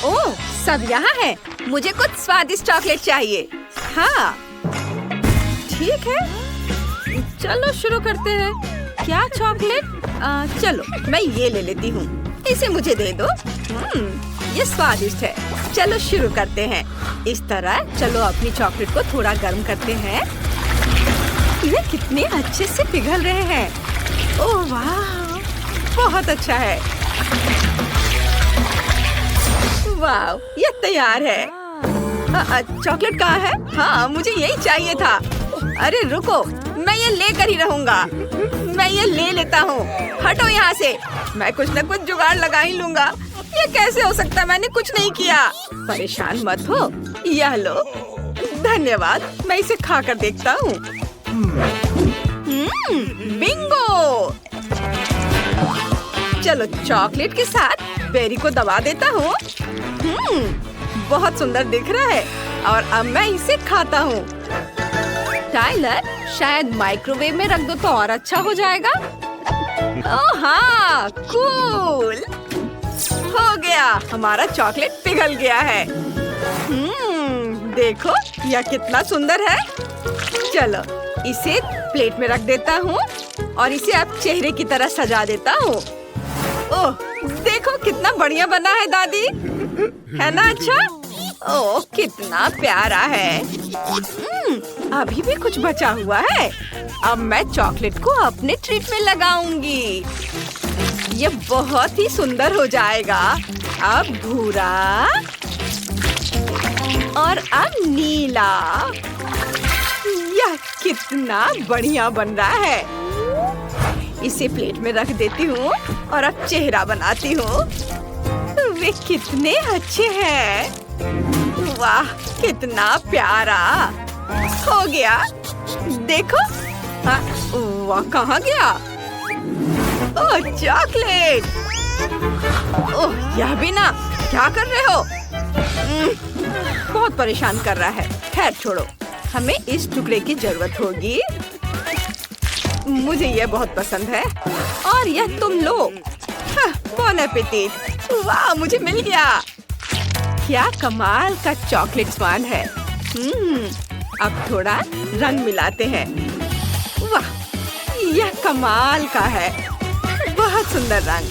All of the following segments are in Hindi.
ओह, सब यहाँ है। मुझे कुछ स्वादिष्ट चॉकलेट चाहिए। हाँ, ठीक है, चलो शुरू करते हैं। क्या चॉकलेट? चलो मैं ये ले लेती हूँ। इसे मुझे दे दो। ये स्वादिष्ट है। चलो शुरू करते हैं। इस तरह चलो अपनी चॉकलेट को थोड़ा गर्म करते हैं। ये कितने अच्छे से पिघल रहे हैं। ओह वाह, बहुत अच्छा है। वाह, ये तैयार है। चॉकलेट कहाँ है? हाँ, मुझे यही चाहिए था। अरे रुको, मैं ये लेकर ही रहूंगा। मैं ये ले लेता हूँ। हटो यहाँ से। मैं कुछ न कुछ जुगाड़ लगा ही लूंगा। ये कैसे हो सकता है? मैंने कुछ नहीं किया। परेशान मत हो। यह लो। धन्यवाद। मैं इसे खा कर देखता हूँ। बिंगो। चलो चॉकलेट के साथ बेरी को दबा देता हूँ। बहुत सुंदर दिख रहा है और अब मैं इसे खाता हूँ। टाइलर, शायद माइक्रोवेव में रख दो तो और अच्छा हो जाएगा। ओह हाँ, कूल। हो गया, हमारा चॉकलेट पिघल गया है। देखो यह कितना सुंदर है। चलो इसे प्लेट में रख देता हूँ और इसे अब चेहरे की तरह सजा देता हूँ। ओह देखो कितना बढ़िया बना है दादी, है ना? अच्छा, ओह कितना प्यारा है। अभी भी कुछ बचा हुआ है। अब मैं चॉकलेट को अपने ट्रीट में लगाऊंगी। ये बहुत ही सुंदर हो जाएगा। अब भूरा और अब नीला। यह कितना बढ़िया बन रहा है। इसे प्लेट में रख देती हूँ और अब चेहरा बनाती हूँ। वे कितने अच्छे हैं। वाह कितना प्यारा हो गया। देखो, हाँ, वाह कहाँ गया? ओह चॉकलेट। ओह यह भी ना, क्या कर रहे हो? बहुत परेशान कर रहा है। खैर छोड़ो, हमें इस टुकड़े की जरूरत होगी। मुझे यह बहुत पसंद है और यह तुम लो। बॉन एपेटिट। वाह मुझे मिल गया। क्या कमाल का चॉकलेट स्वाद है। अब थोड़ा रंग मिलाते हैं। वाह यह कमाल का है। बहुत सुंदर रंग।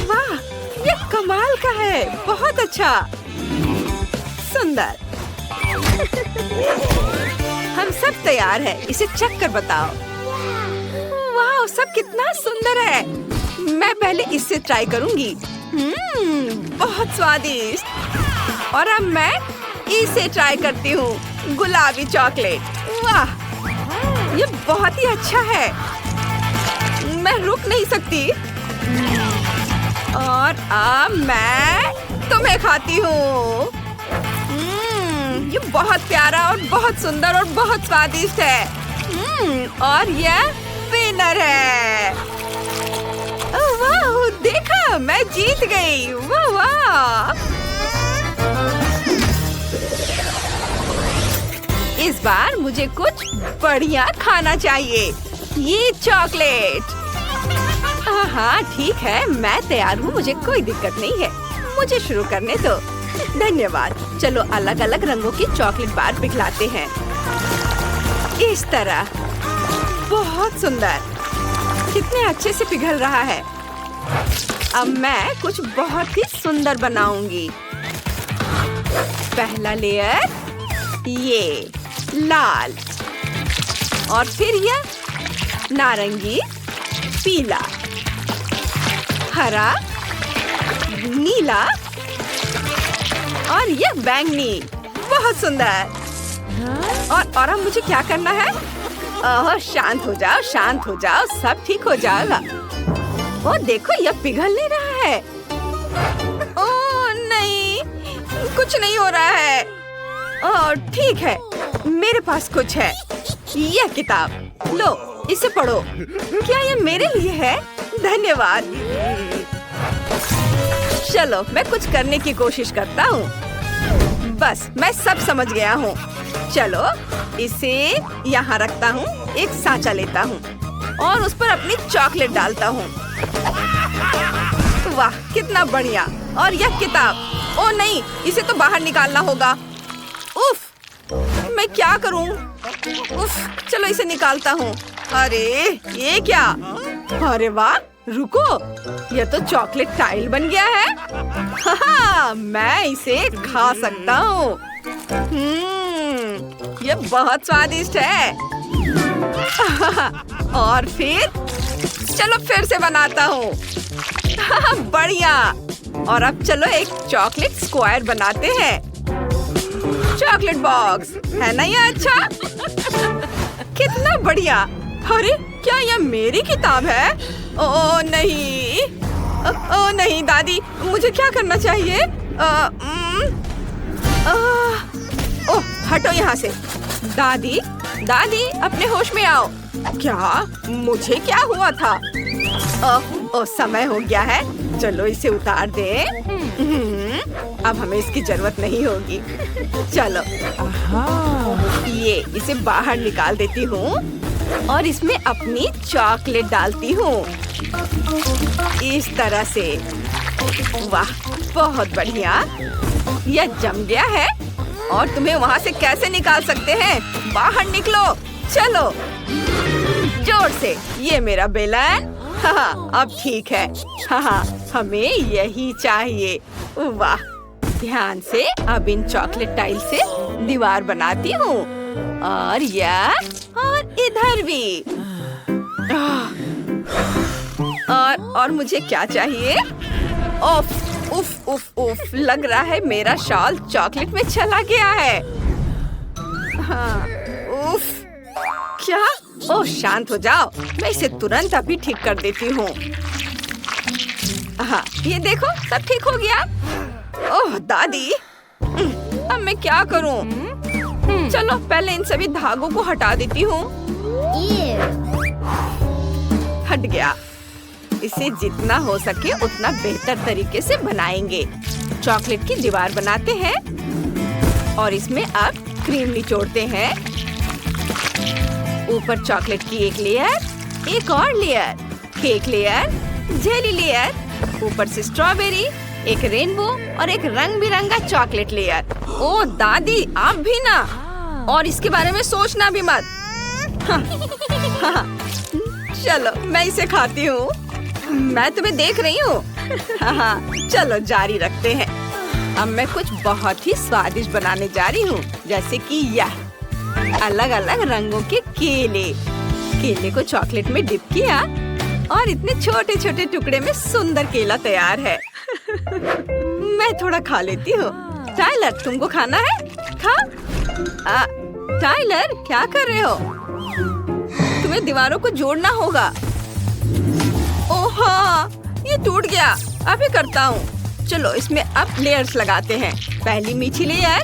वाह यह कमाल का है। बहुत अच्छा, सुंदर। हम सब तैयार है। इसे चख कर बताओ। वाह सब कितना सुंदर है। मैं पहले इससे ट्राई करूंगी। बहुत स्वादिष्ट। और अब मैं इसे ट्राई करती हूँ। गुलाबी चॉकलेट। वाह ये बहुत ही अच्छा है। मैं रुक नहीं सकती। और अब मैं तुम्हें खाती हूँ। ये बहुत प्यारा और बहुत सुंदर और बहुत स्वादिष्ट है। और यह विनर है। वाह देखा, मैं जीत गई। वाह वाह। इस बार मुझे कुछ बढ़िया खाना चाहिए। ये चॉकलेट। हाँ ठीक है, मैं तैयार हूँ। मुझे कोई दिक्कत नहीं है। मुझे शुरू करने दो। धन्यवाद। चलो अलग अलग रंगों की चॉकलेट बार पिघलाते हैं। इस तरह। बहुत सुंदर। कितने अच्छे से पिघल रहा है। अब मैं कुछ बहुत ही सुंदर बनाऊंगी। पहला लेयर ये लाल और फिर यह नारंगी, पीला, हरा, नीला और यह बैंगनी। बहुत सुंदर। और अब मुझे क्या करना है? ओह शांत हो जाओ, शांत हो जाओ, सब ठीक हो जाएगा। ओह देखो यह पिघल नहीं रहा है। ओह नहीं, कुछ नहीं हो रहा है। ओह ठीक है, मेरे पास कुछ है। यह किताब लो, इसे पढ़ो। क्या यह मेरे लिए है? धन्यवाद। चलो मैं कुछ करने की कोशिश करता हूँ। बस मैं सब समझ गया हूँ। चलो इसे यहाँ रखता हूँ। एक सांचा लेता हूँ और उस पर अपनी चॉकलेट डालता हूँ। वाह, कितना बढ़िया। और यह किताब, ओ नहीं, इसे तो बाहर निकालना होगा। उफ, मैं क्या करूं? उफ, चलो इसे निकालता हूँ। अरे ये क्या? अरे वाह, रुको, यह तो चॉकलेट टाइल बन गया है। हाँ, मैं इसे खा सकता हूँ। यह बहुत स्वादिष्ट है। और फिर से बनाता हूँ। बढ़िया। और अब चलो एक चॉकलेट स्क्वायर बनाते हैं। चॉकलेट बॉक्स है ना ये अच्छा? कितना बढ़िया। अरे क्या यह मेरी किताब है? ओ नहीं, ओ नहीं दादी, मुझे क्या करना चाहिए? ओह, हटो यहाँ से। दादी, दादी, अपने होश में आओ। क्या? मुझे क्या हुआ था? ओह, समय हो गया है। चलो इसे उतार दे। अब हमें इसकी जरूरत नहीं होगी। चलो, इसे बाहर निकाल देती हूँ और इसमें अपनी चॉकलेट डालती हूँ इस तरह से। वाह, बहुत बढ़िया। यह जम गया है और तुम्हें वहाँ से कैसे निकाल सकते हैं? बाहर निकलो। चलो जोर से। ये मेरा बेलन। हाँ, अब ठीक है। हाँ, हमें यही चाहिए। वाह, ध्यान से अब इन चॉकलेट टाइल से दीवार बनाती हूँ। और इधर भी। और मुझे क्या चाहिए? उफ उफ उफ उफ, लग रहा है मेरा शॉल चॉकलेट में चला गया है। हाँ, उफ, क्या? ओह, शांत हो जाओ, मैं इसे तुरंत अभी ठीक कर देती हूँ। हाँ, ये देखो, सब ठीक हो गया। ओह दादी, अब मैं क्या करूँ? चलो पहले इन सभी धागों को हटा देती हूँ। हट गया। इसे जितना हो सके उतना बेहतर तरीके से बनाएंगे। चॉकलेट की दीवार बनाते हैं और इसमें अब क्रीम निचोड़ते हैं। ऊपर चॉकलेट की एक लेयर, एक और layer, cake layer, jelly layer, ऊपर से स्ट्रॉबेरी, एक रेनबो और एक रंग बिरंगा चॉकलेट लेयर। ओ दादी, आप भी ना। और इसके बारे में सोचना भी मत। हाँ, चलो मैं इसे खाती हूँ। मैं तुम्हें देख रही हूँ। हाँ, चलो जारी रखते हैं। अब मैं कुछ बहुत ही स्वादिष्ट बनाने जा रही हूँ, जैसे कि यह अलग अलग रंगों के केले को चॉकलेट में डिप किया और इतने छोटे छोटे टुकड़े में सुंदर केला तैयार है। मैं थोड़ा खा लेती हूँ। टाइलर, तुमको खाना है? खा। टाइलर, क्या कर रहे हो? तुम्हें दीवारों को जोड़ना होगा। ओह हाँ, ये टूट गया। अभी करता हूँ। चलो इसमें अब लेयर्स लगाते हैं। पहली मीठी लेयर,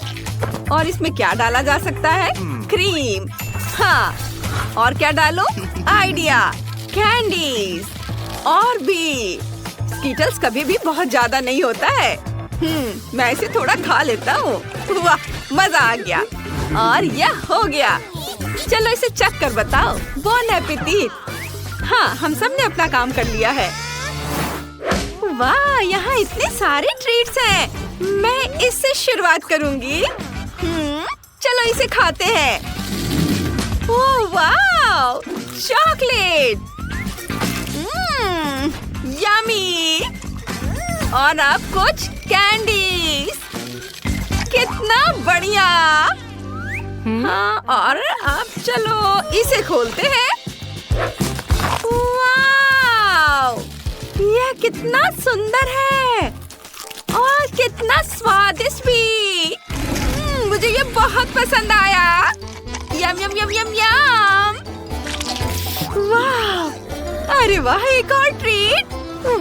और इसमें क्या डाला जा सकता है? क्रीम। हाँ, और क्या डालो? आइडिया, कैंडीज और भी। स्कीटल्स कभी भी बहुत ज्यादा नहीं होता है। मैं इसे थोड़ा खा लेता हूँ। वाह, मजा आ गया। और यह हो गया। चलो इसे चख कर बताओ। बॉन एपेटिट। हाँ, हम सब ने अपना काम कर लिया है। वाह, यहाँ इतने सारे ट्रीट्स हैं। मैं इससे शुरुआत करूँगी। चलो इसे खाते हैं। ओह वाह, चॉकलेट। यम्मी। और अब कुछ कैंडीज। कितना बढ़िया। हाँ, और अब चलो इसे खोलते हैं। वाव, यह कितना सुंदर है और कितना स्वादिष्ट भी। मुझे ये बहुत पसंद आया। यम यम यम यम यम। वाह, अरे वाह, एक और ट्रीट।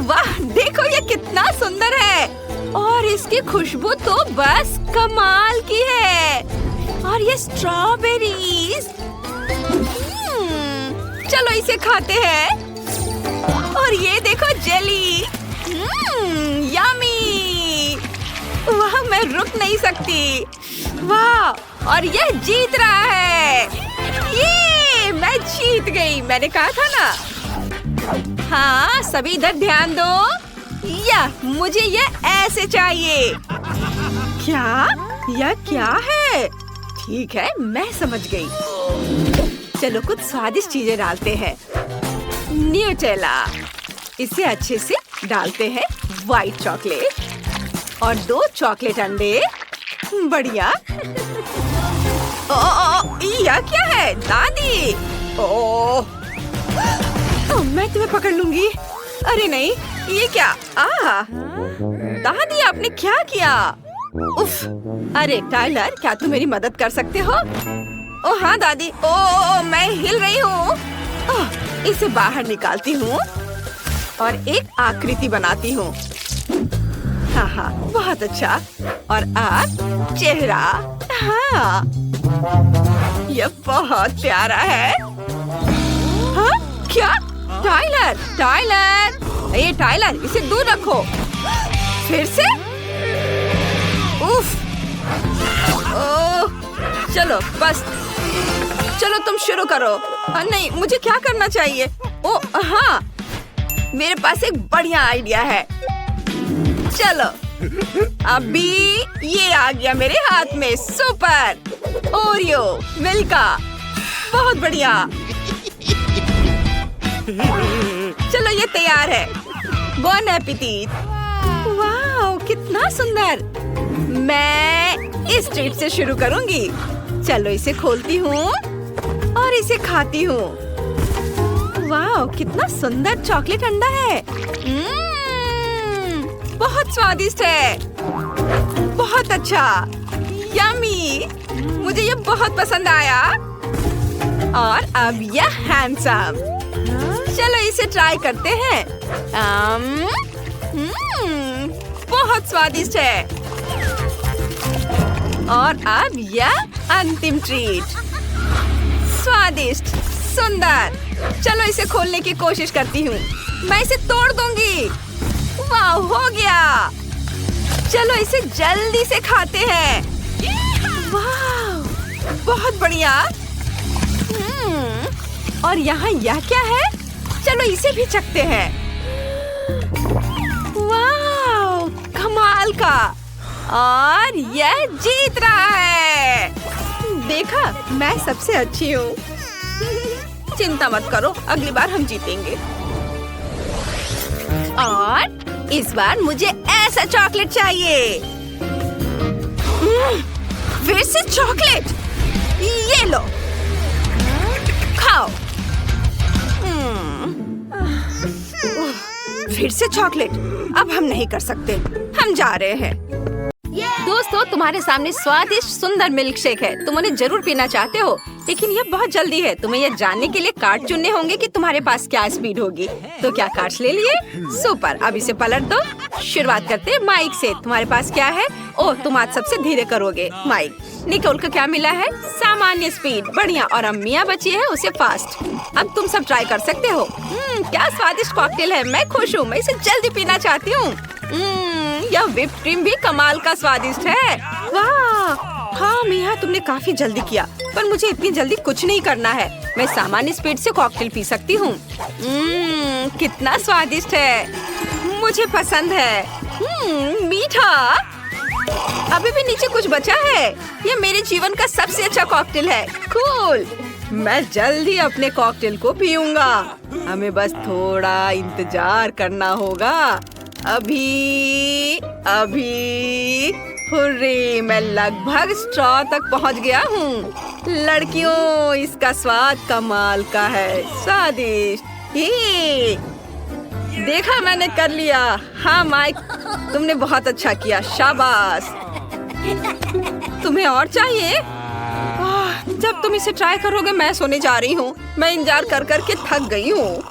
वाह, देखो ये कितना सुंदर है और इसकी खुशबू तो बस कमाल की है। और ये स्ट्रॉबेरीज। चलो इसे खाते हैं। और ये देखो जेली। यम्मी। वाह, मैं रुक नहीं सकती। वाह, और यह जीत रहा है। ये मैं जीत गई। मैंने कहा था ना। हाँ, सभी इधर ध्यान दो। या मुझे ये ऐसे चाहिए। क्या? यह क्या है? ठीक है, मैं समझ गई। चलो कुछ स्वादिष्ट चीजें डालते हैं। न्यूटेला, इसे अच्छे से डालते हैं। व्हाइट चॉकलेट और 2 चॉकलेट अंडे। बढ़िया। यह क्या है दादी? मैं तुम्हें पकड़ लूंगी। अरे नहीं, ये क्या? दादी आपने क्या किया? उफ! अरे टाइलर, क्या तुम मेरी मदद कर सकते हो? ओ हाँ दादी। मैं हिल रही हूँ। इसे बाहर निकालती हूँ और एक आकृति बनाती हूँ। हाँ, बहुत अच्छा। और अब चेहरा। हाँ, यह बहुत प्यारा है। हाँ, क्या? टाइलर, ये टाइलर, इसे दूर रखो। फिर से? उफ! चलो बस, चलो तुम शुरू करो। नहीं, मुझे क्या करना चाहिए? हाँ, मेरे पास एक बढ़िया आइडिया है। चलो, अभी ये आ गया मेरे हाथ में। सुपर! ओरियो, मिल्का, बहुत बढ़िया। चलो ये तैयार है। बॉन एपेटिट। वाह, कितना सुंदर। मैं इस ट्रीट से शुरू करूंगी। चलो इसे खोलती हूँ और इसे खाती हूँ। वाह, कितना सुंदर चॉकलेट अंडा है। बहुत स्वादिष्ट है। बहुत अच्छा। यम्मी, मुझे ये बहुत पसंद आया। और अब यह हैंडसम। चलो इसे ट्राई करते हैं। बहुत स्वादिष्ट है। और अब यह अंतिम ट्रीट। स्वादिष्ट, सुंदर। चलो इसे खोलने की कोशिश करती हूँ। मैं इसे तोड़ दूंगी। वाह, हो गया। चलो इसे जल्दी से खाते हैं। वाह, बहुत बढ़िया। और यहाँ यह क्या है? चलो इसे भी चखते हैं। वाह, कमाल का। और यह जीत रहा है। देखा, मैं सबसे अच्छी हूँ। चिंता मत करो, अगली बार हम जीतेंगे। और इस बार मुझे ऐसा चॉकलेट चाहिए। फिर से चॉकलेट। ये लो, खाओ। फिर से चॉकलेट। अब हम नहीं कर सकते, हम जा रहे हैं। दोस्तों, तुम्हारे सामने स्वादिष्ट सुंदर मिल्क शेक है। तुम उन्हें जरूर पीना चाहते हो, लेकिन ये बहुत जल्दी है। तुम्हें यह जानने के लिए कार्ड चुनने होंगे कि तुम्हारे पास क्या स्पीड होगी। तो क्या कार्ड्स ले लिए? सुपर! अब इसे पलट दो। शुरुआत करते हैं माइक से। तुम्हारे पास क्या है? ओह, तुम आज सबसे धीरे करोगे। माइक। निकोल को क्या मिला है? सामान्य स्पीड। बढ़िया। और अम्मिया बची है, उसे फास्ट। अब तुम सब ट्राई कर सकते हो। क्या स्वादिष्ट कॉकटेल है। मैं खुश हूँ। मैं इसे जल्दी पीना चाहती हूँ। यह व्हिप क्रीम भी कमाल का स्वादिष्ट है। वाह! हाँ मिया, तुमने काफी जल्दी किया, पर मुझे इतनी जल्दी कुछ नहीं करना है। मैं सामान्य स्पीड से कॉकटेल पी सकती हूँ। कितना स्वादिष्ट है। मुझे पसंद है। मीठा। अभी भी नीचे कुछ बचा है। यह मेरे जीवन का सबसे अच्छा कॉकटेल है। कूल। मैं जल्दी अपने कॉकटेल को पीऊंगा। हमें बस थोड़ा इंतजार करना होगा। अभी हुर्रे, मैं लगभग स्ट्रॉ तक पहुंच गया हूँ। लड़कियों, इसका स्वाद कमाल का है। स्वादिष्ट। ये देखा, मैंने कर लिया। हाँ माइक, तुमने बहुत अच्छा किया। शाबाश। तुम्हें और चाहिए? जब तुम इसे ट्राई करोगे मैं सोने जा रही हूँ। मैं इंतजार कर करके थक गई हूँ।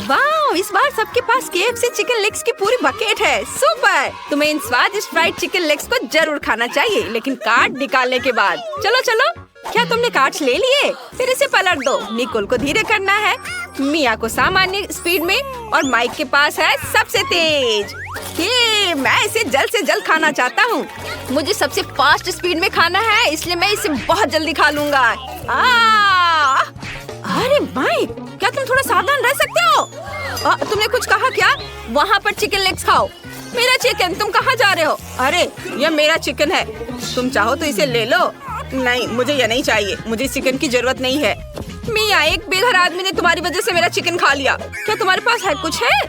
वाह, इस बार सबके पास KFC चिकन लेग्स की पूरी बकेट है। सुपर! तुम्हें इन स्वादिष्ट फ्राइड चिकन लेग्स को जरूर खाना चाहिए, लेकिन कार्ड निकालने के बाद। चलो चलो, क्या तुमने कार्ड्स ले लिए? फिर इसे पलट दो। निकोल को धीरे करना है, मिया को सामान्य स्पीड में, और माइक के पास है सबसे तेज। मैं इसे जल्द से जल्द खाना चाहता हूँ। मुझे सबसे फास्ट स्पीड में खाना है, इसलिए मैं इसे बहुत जल्दी खा लूंगा। अरे माइक, क्या तुम थोड़ा सावधान रह सकते हो? तुमने कुछ कहा क्या? वहाँ पर चिकन लेग्स खाओ। मेरा चिकन, तुम कहाँ जा रहे हो? अरे ये मेरा चिकन है, तुम चाहो तो इसे ले लो। नहीं, मुझे ये नहीं चाहिए, मुझे चिकन की जरूरत नहीं है। मिया, एक बेघर आदमी ने तुम्हारी वजह से मेरा चिकन खा लिया। क्या तुम्हारे पास है कुछ है?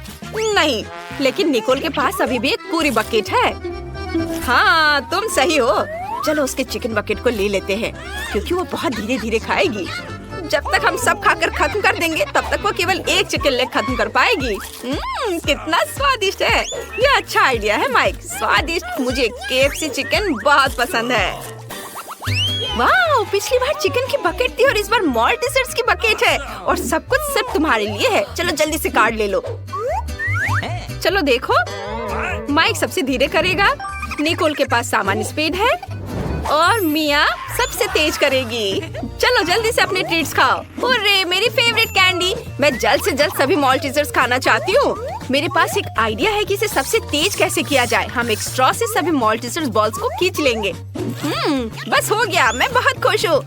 नहीं, लेकिन निकोल के पास अभी भी एक पूरी बकेट है। हाँ, तुम सही हो। चलो उसके चिकन बकेट को ले लेते हैं, क्योंकि वो बहुत धीरे धीरे खाएगी। जब तक हम सब खाकर खत्म कर देंगे, तब तक वो केवल एक चिकन लेग खत्म कर पाएगी। कितना स्वादिष्ट है। ये अच्छा आइडिया है माइक, स्वादिष्ट। मुझे KFC चिकन बहुत पसंद है। वाह, पिछली बार चिकन की बकेट थी और इस बार मॉल्टीसर्स की बकेट है, और सब कुछ सिर्फ तुम्हारे लिए है। चलो जल्दी से कार्ड ले लो। चलो देखो, माइक सबसे धीरे करेगा, निकोल के पास सामान्य स्पीड है, और मिया सबसे तेज करेगी। चलो जल्दी से अपने ट्रीट्स खाओ। अरे मेरी फेवरेट कैंडी। मैं जल्द से जल्द सभी मॉल्टीसर्स खाना चाहती हूँ। मेरे पास एक आइडिया है कि इसे सबसे तेज कैसे किया जाए। हम एक स्ट्रॉ से सभी मॉल्टीसर्स बॉल्स को खींच लेंगे। बस हो गया, मैं बहुत खुश हूँ।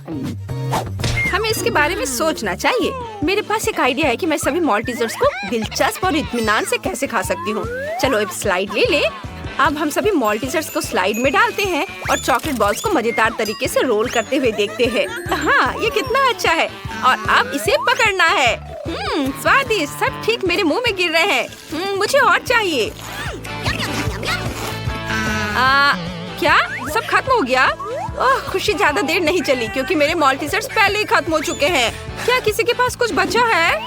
हमें इसके बारे में सोचना चाहिए। मेरे पास एक आइडिया है कि मैं सभी मॉल्टीसर्स को दिलचस्प और इत्मीनान से कैसे खा सकती हूँ। चलो एक स्लाइड ले ले। अब हम सभी मॉल्टीसर्स को स्लाइड में डालते हैं और चॉकलेट बॉल्स को मजेदार तरीके से रोल करते हुए देखते हैं। हाँ, ये कितना अच्छा है। और अब इसे पकड़ना है। स्वादिष्ट, सब ठीक मेरे मुंह में गिर रहे हैं। मुझे और चाहिए। क्या सब खत्म हो गया? ओह, खुशी ज्यादा देर नहीं चली, क्योंकि मेरे मॉल्टीसर्स पहले ही खत्म हो चुके हैं। क्या किसी के पास कुछ बचा है?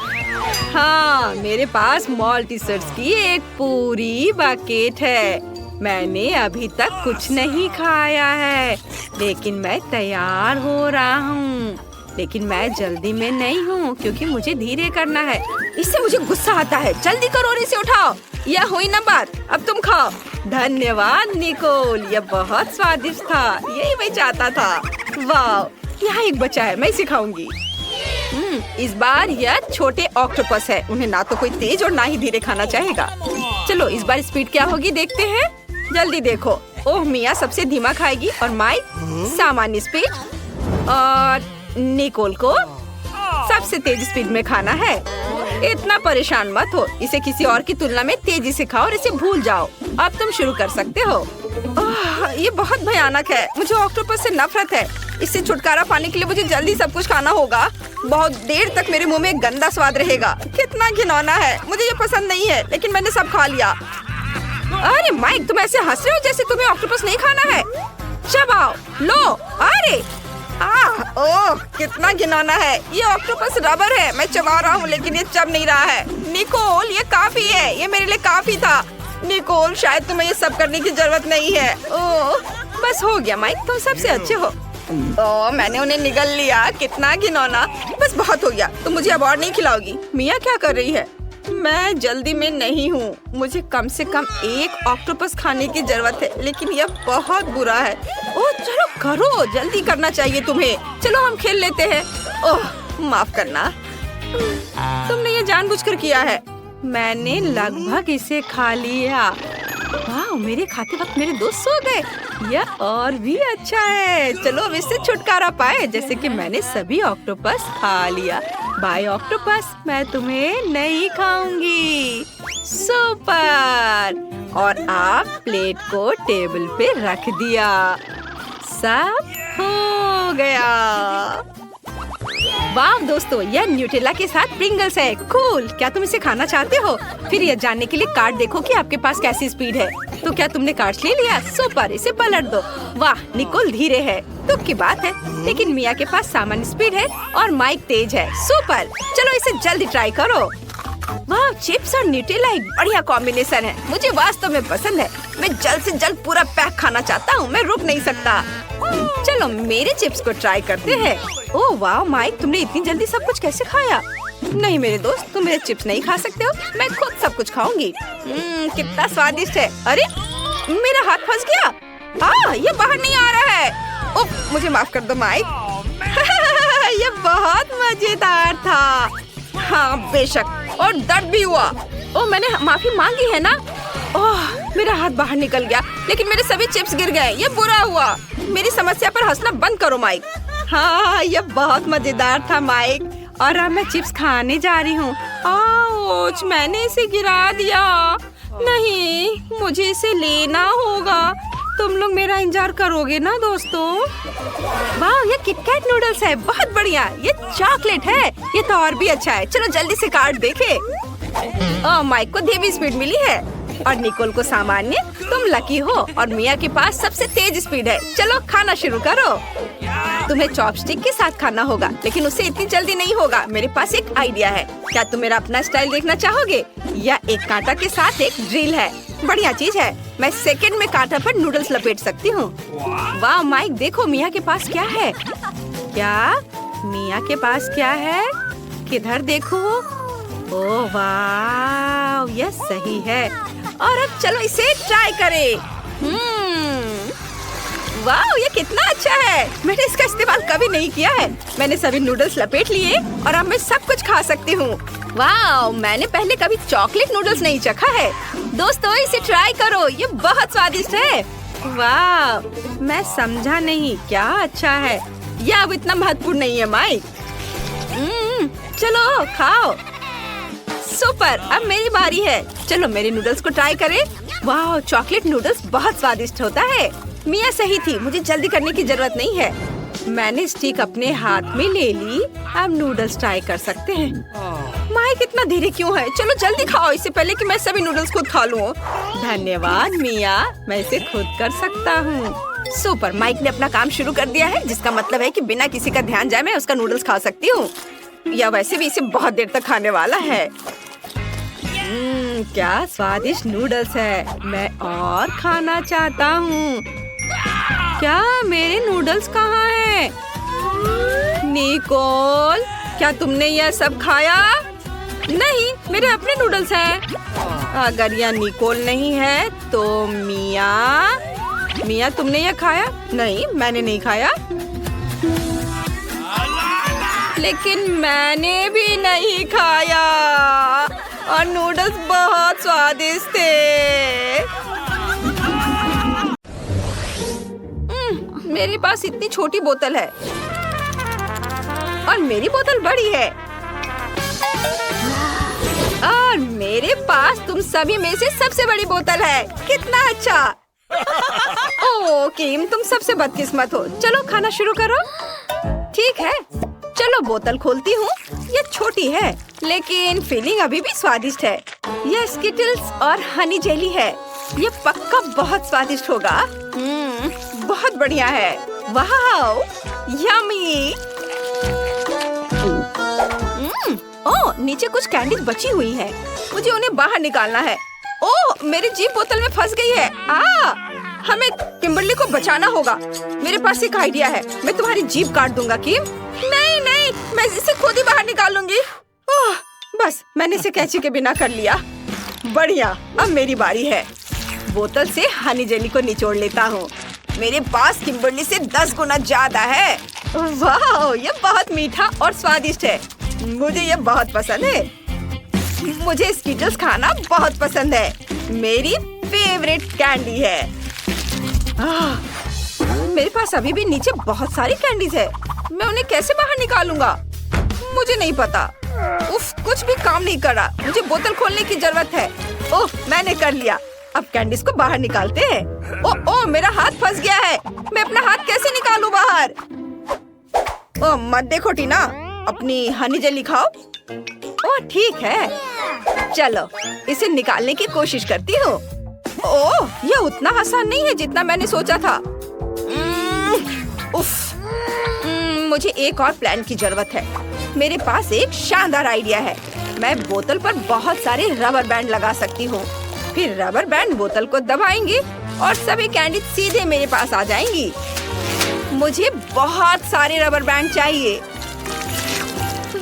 हाँ, मेरे पास मॉल्टीसर्स की एक पूरी बकेट है। मैंने अभी तक कुछ नहीं खाया है, लेकिन मैं तैयार हो रहा हूँ। लेकिन मैं जल्दी में नहीं हूँ, क्योंकि मुझे धीरे करना है। इससे मुझे गुस्सा आता है। जल्दी करो और इसे उठाओ। यह हुई ना बात, अब तुम खाओ। धन्यवाद निकोल, यह बहुत स्वादिष्ट था। यही मैं चाहता था। वाह, यहाँ एक बचा है, मैं इसे खाऊंगी। इस बार यह छोटे ऑक्टोपस है। उन्हें ना तो कोई तेज और ना ही धीरे खाना चाहेगा। चलो इस बार स्पीड क्या होगी देखते हैं। जल्दी देखो। ओह, मिया सबसे धीमा खाएगी और माइक सामान्य स्पीड, और निकोल को सबसे तेज स्पीड में खाना है। इतना परेशान मत हो, इसे किसी और की तुलना में तेजी से खाओ और इसे भूल जाओ। अब तुम शुरू कर सकते हो। ये बहुत भयानक है। मुझे ऑक्टोपस से नफरत है। इससे छुटकारा पाने के लिए मुझे जल्दी सब कुछ खाना होगा। बहुत देर तक मेरे मुंह में गंदा स्वाद रहेगा। कितना घिनौना है। मुझे ये पसंद नहीं है, लेकिन मैंने सब खा लिया। अरे माइक, तुम ऐसे हंस रहे हो जैसे तुम्हें ऑक्टोपस नहीं खाना है। चबाओ, लो। अरे ओह, कितना घिनौना है। ये ऑक्टोपस रबर है। मैं चबा रहा हूँ, लेकिन ये चब नहीं रहा है। निकोल, ये काफी है। ये मेरे लिए काफी था। निकोल, शायद तुम्हें ये सब करने की जरूरत नहीं है। ओह, बस हो गया माइक, तुम सबसे अच्छे हो। ओह, मैंने उन्हें निगल लिया। कितना घिनौना। बस बहुत हो गया। तुम मुझे अब और नहीं खिलाओगी। मिया क्या कर रही है? मैं जल्दी में नहीं हूँ। मुझे कम से कम एक ऑक्टोपस खाने की जरूरत है, लेकिन यह बहुत बुरा है। ओह, चलो करो, जल्दी करना चाहिए तुम्हें। चलो हम खेल लेते हैं। ओह, माफ करना, तुमने ये जानबूझकर किया है। मैंने लगभग इसे खा लिया। वाह, मेरे खाते वक्त मेरे दोस्त सो गए। यह और भी अच्छा है। चलो अब इससे छुटकारा पाए, जैसे कि मैंने सभी ऑक्टोपस खा लिया। बाय ऑक्टोपस, मैं तुम्हें नहीं खाऊंगी। सुपर। और आप प्लेट को टेबल पे रख दिया। सब हो गया। वाह दोस्तों, यह न्यूटेला के साथ प्रिंगल्स है। कूल। क्या तुम इसे खाना चाहते हो? फिर यह जानने के लिए कार्ड देखो कि आपके पास कैसी स्पीड है। तो क्या तुमने कार्ड ले लिया? सुपर, इसे पलट दो। वाह, निकोल धीरे है, दुख की बात है, लेकिन मिया के पास सामान्य स्पीड है और माइक तेज है। सुपर, चलो इसे जल्दी ट्राई करो। वाह, चिप्स और न्यूटेला एक बढ़िया कॉम्बिनेशन है। मुझे वास्तव में पसंद है। मैं जल्द से जल्द पूरा पैक खाना चाहता हूँ। मैं रुक नहीं सकता। चलो मेरे चिप्स को ट्राई करते हैं। ओह वाह माइक, तुमने इतनी जल्दी सब कुछ कैसे खाया? नहीं मेरे दोस्त, तुम मेरे चिप्स नहीं खा सकते हो। मैं खुद सब कुछ खाऊंगी। कितना स्वादिष्ट है। अरे मेरा हाथ फंस गया। ये बाहर नहीं आ रहा है। उफ, मुझे माफ कर दो माइक। ये बहुत मजेदार था। हाँ बेशक, और दर्द भी हुआ। ओह, मैंने माफी मांगी है ना। ओह, मेरा हाथ बाहर निकल गया, लेकिन मेरे सभी चिप्स गिर गए। ये बुरा हुआ। मेरी समस्या पर हंसना बंद करो माइक। हाँ, ये बहुत मजेदार था माइक, और अब मैं चिप्स खाने जा रही हूँ। आउच, मैंने इसे गिरा दिया। नहीं, मुझे इसे लेना होगा। तुम लोग मेरा इंतजार करोगे ना दोस्तों? वाह, ये किटकैट नूडल्स है, बहुत बढ़िया। ये चॉकलेट है, ये तो और भी अच्छा है। चलो जल्दी से कार्ड देखे। माइक को धीमी स्पीड मिली है और निकोल को सामान्य। तुम लकी हो और मिया के पास सबसे तेज स्पीड है। चलो खाना शुरू करो। तुम्हें चॉपस्टिक के साथ खाना होगा, लेकिन उससे इतनी जल्दी नहीं होगा। मेरे पास एक आइडिया है। क्या तुम मेरा अपना स्टाइल देखना चाहोगे? या एक कांटा के साथ एक ड्रिल है। बढ़िया चीज है। मैं सेकंड में कांटा पर नूडल्स लपेट सकती हूँ। वाह माइक, देखो मिया के पास क्या है। क्या मिया के पास क्या है? किधर देखो। ओह वाह, यह सही है। और अब चलो इसे ट्राई करें। वाह, ये कितना अच्छा है। मैंने इसका इस्तेमाल कभी नहीं किया है। मैंने सभी नूडल्स लपेट लिए और अब मैं सब कुछ खा सकती हूँ। वाह, मैंने पहले कभी चॉकलेट नूडल्स नहीं चखा है। दोस्तों, इसे ट्राई करो, ये बहुत स्वादिष्ट है। वाह, मैं समझा नहीं क्या अच्छा है। यह अब इतना महत्वपूर्ण नहीं है माइक। चलो खाओ। सुपर, अब मेरी बारी है। चलो मेरे नूडल्स को ट्राई करें। वाह, चॉकलेट नूडल्स बहुत स्वादिष्ट होता है। मिया सही थी, मुझे जल्दी करने की जरूरत नहीं है। मैंने स्टिक अपने हाथ में ले ली। अब नूडल्स ट्राई कर सकते हैं। माइक इतना धीरे क्यों है? चलो जल्दी खाओ, इससे पहले कि मैं सभी नूडल्स खुद खा लूं। धन्यवाद मिया, मैं इसे खुद कर सकता हूँ। सुपर, माइक ने अपना काम शुरू कर दिया है, जिसका मतलब है कि बिना किसी का ध्यान जाए मैं उसका नूडल्स खा सकती हूँ। या वैसे भी इसे बहुत देर तक खाने वाला है। क्या स्वादिष्ट नूडल्स है। मैं और खाना चाहता हूँ। क्या मेरे नूडल्स कहाँ हैं? निकोल, क्या तुमने यह सब खाया? नहीं, मेरे अपने नूडल्स हैं। अगर यह निकोल नहीं है तो मिया तुमने यह खाया? नहीं, मैंने नहीं खाया। लेकिन मैंने भी नहीं खाया और नूडल्स बहुत स्वादिष्ट थे। मेरे पास इतनी छोटी बोतल है और मेरी बोतल बड़ी है। और मेरे पास तुम सभी में से सबसे बड़ी बोतल है। कितना अच्छा। ओह किम, तुम सबसे बदकिस्मत हो। चलो खाना शुरू करो। ठीक है, चलो बोतल खोलती हूँ। ये छोटी है लेकिन फीलिंग अभी भी स्वादिष्ट है। यह स्किटल्स और हनी जेली है। ये पक्का बहुत स्वादिष्ट होगा। बहुत बढ़िया है। वाह, यम्मी। ओह, नीचे कुछ कैंडीज बची हुई है। मुझे उन्हें बाहर निकालना है। ओह, मेरी जीभ बोतल में फंस गई है। हमें किम्बरली को बचाना होगा। मेरे पास एक आइडिया है। मैं तुम्हारी जीभ काट दूंगा किम। नहीं नहीं, मैं इसे खुद ही बाहर निकालूंगी। बस, मैंने इसे कैंची के बिना कर लिया। बढ़िया, अब मेरी बारी है। बोतल से हनी जेली को निचोड़ लेता हूँ। मेरे पास किम्बरली से 10 गुना ज्यादा है। वाह, ये बहुत मीठा और स्वादिष्ट है। मुझे ये बहुत पसंद है। मुझे स्किटल्स खाना बहुत पसंद है। मेरी फेवरेट कैंडी है। मेरे पास अभी भी नीचे बहुत सारी कैंडीज है। मैं उन्हें कैसे बाहर निकालूंगा? मुझे नहीं पता। उफ, कुछ भी काम नहीं कर रहा। मुझे बोतल खोलने की जरूरत है। ओह, मैंने कर लिया। अब कैंडीज को बाहर निकालते हैं। ओह, मेरा हाथ फंस गया है। मैं अपना हाथ कैसे निकालूं बाहर? ओह, मत देखो टीना, अपनी हनी जेली खाओ। ओह, ठीक है। चलो इसे निकालने की कोशिश करती हूँ। ओह, यह उतना आसान नहीं है जितना मैंने सोचा था। उफ, मुझे एक और प्लान की जरूरत है। मेरे पास एक शानदार आइडिया है। मैं बोतल पर बहुत सारे रबर बैंड लगा सकती हूँ। फिर रबर बैंड बोतल को दबाएंगे और सभी कैंडी सीधे मेरे पास आ जाएंगी। मुझे बहुत सारे रबर बैंड चाहिए।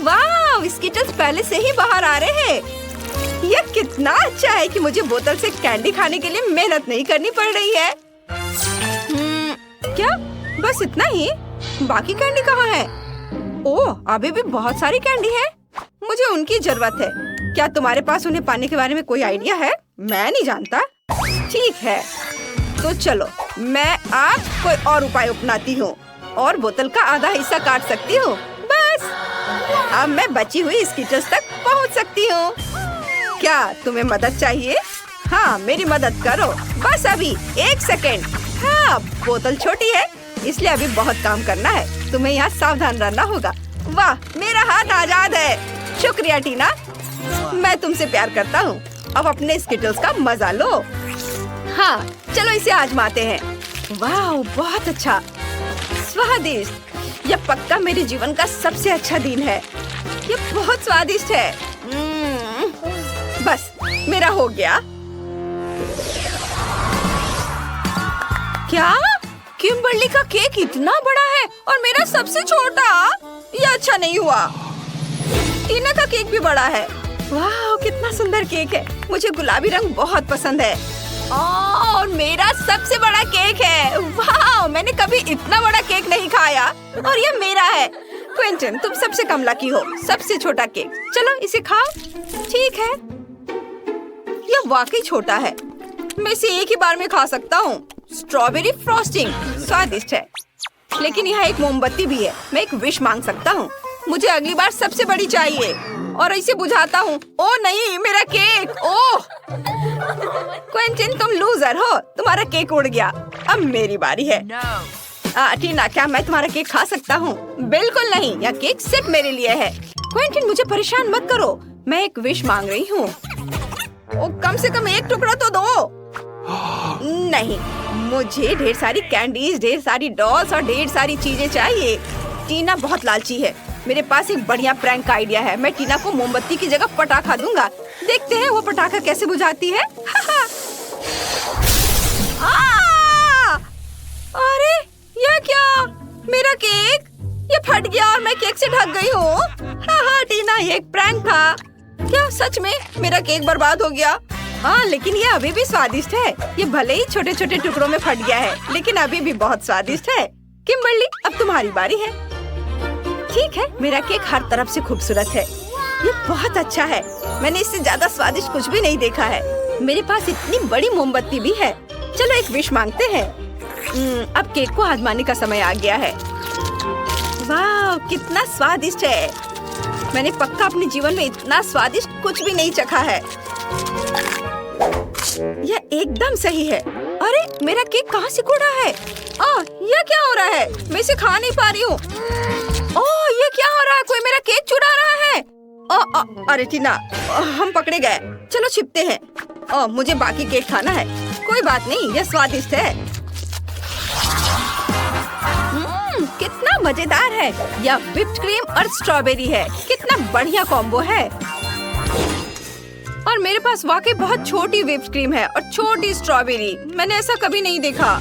वाह, स्किटल्स पहले से ही बाहर आ रहे हैं। यह कितना अच्छा है कि मुझे बोतल से कैंडी खाने के लिए मेहनत नहीं करनी पड़ रही है। क्या बस इतना ही? बाकी कैंडी कहाँ है? ओह, अभी भी बहुत सारी कैंडी है। मुझे उनकी जरूरत है। क्या तुम्हारे पास उन्हें पाने के बारे में कोई आइडिया है? मैं नहीं जानता। ठीक है, तो चलो मैं आज कोई और उपाय अपनाती हूँ और बोतल का आधा हिस्सा काट सकती हूँ। बस अब मैं बची हुई स्कीटर्स तक पहुंच सकती हूँ। क्या तुम्हें मदद चाहिए? हाँ, मेरी मदद करो। बस अभी 1 सेकेंड। हाँ, बोतल छोटी है इसलिए अभी बहुत काम करना है। तुम्हें यहाँ सावधान रहना होगा। वाह, मेरा हाथ आजाद है। शुक्रिया टीना, मैं तुमसे प्यार करता हूँ। अब अपने स्किटल्स का मजा लो। हाँ, चलो इसे आजमाते हैं। वाह, बहुत अच्छा, स्वादिष्ट। यह पक्का मेरे जीवन का सबसे अच्छा दिन है। यह बहुत स्वादिष्ट है। बस मेरा हो गया। क्या किम्बर्ली का केक इतना बड़ा है और मेरा सबसे छोटा? यह अच्छा नहीं हुआ। टीना का केक भी बड़ा है। वाह, कितना सुंदर केक है। मुझे गुलाबी रंग बहुत पसंद है। और मेरा सबसे बड़ा केक है। वाह, मैंने कभी इतना बड़ा केक नहीं खाया और यह मेरा है। क्विंटन, तुम सबसे कम लकी हो। सबसे छोटा केक। चलो इसे खाओ। ठीक है, यह वाकई छोटा है। मैं इसे एक ही बार में खा सकता हूँ। स्ट्रॉबेरी फ्रॉस्टिंग स्वादिष्ट है, लेकिन यहाँ एक मोमबत्ती भी है। मैं एक विश मांग सकता हूँ। मुझे अगली बार सबसे बड़ी चाहिए और इसे बुझाता हूँ। ओह नहीं, मेरा केक। ओह क्विंटन, तुम लूजर हो। तुम्हारा केक उड़ गया। अब मेरी बारी है। टीना, क्या मैं तुम्हारा केक खा सकता हूँ? बिल्कुल नहीं, यह केक सिर्फ मेरे लिए है। क्विंटन, मुझे परेशान मत करो। मैं एक विश मांग रही हूँ। कम से कम एक टुकड़ा तो दो। नहीं, मुझे ढेर सारी कैंडीज, ढेर सारी डॉल्स और ढेर सारी चीजें चाहिए। टीना बहुत लालची है। मेरे पास एक बढ़िया प्रैंक आइडिया है। मैं टीना को मोमबत्ती की जगह पटाखा दूंगा। देखते हैं वो पटाखा कैसे बुझाती है। अरे यह क्या? मेरा केक ये फट गया और मैं केक से ढक गई हूँ। हाँ टीना, ये एक प्रैंक था। क्या सच में मेरा केक बर्बाद हो गया? हाँ, लेकिन ये अभी भी स्वादिष्ट है। ये भले ही छोटे छोटे टुकड़ों में फट गया है, लेकिन अभी भी बहुत स्वादिष्ट है। किम्बर्ली, अब तुम्हारी बारी है। ठीक है, मेरा केक हर तरफ से खूबसूरत है। ये बहुत अच्छा है। मैंने इससे ज्यादा स्वादिष्ट कुछ भी नहीं देखा है। मेरे पास इतनी बड़ी मोमबत्ती भी है। चलो एक विश मांगते हैं। अब केक को आजमाने का समय आ गया है। वाह, कितना स्वादिष्ट है। मैंने पक्का अपने जीवन में इतना स्वादिष्ट कुछ भी नहीं चखा है। यह एकदम सही है। अरे मेरा केक कहाँ से कूदा है? यह क्या हो रहा है? मैं इसे खा नहीं पा रही हूँ। ये क्या हो रहा है? कोई मेरा केक चुरा रहा है। अरे टीना, हम पकड़े गए। चलो छिपते हैं। मुझे बाकी केक खाना है। कोई बात नहीं, यह स्वादिष्ट है। कितना मजेदार है। यह व्हिप्ड क्रीम और स्ट्रॉबेरी है। कितना बढ़िया कॉम्बो है। और मेरे पास वाकई बहुत छोटी व्हिप्ड क्रीम है और छोटी स्ट्रॉबेरी। मैंने ऐसा कभी नहीं देखा।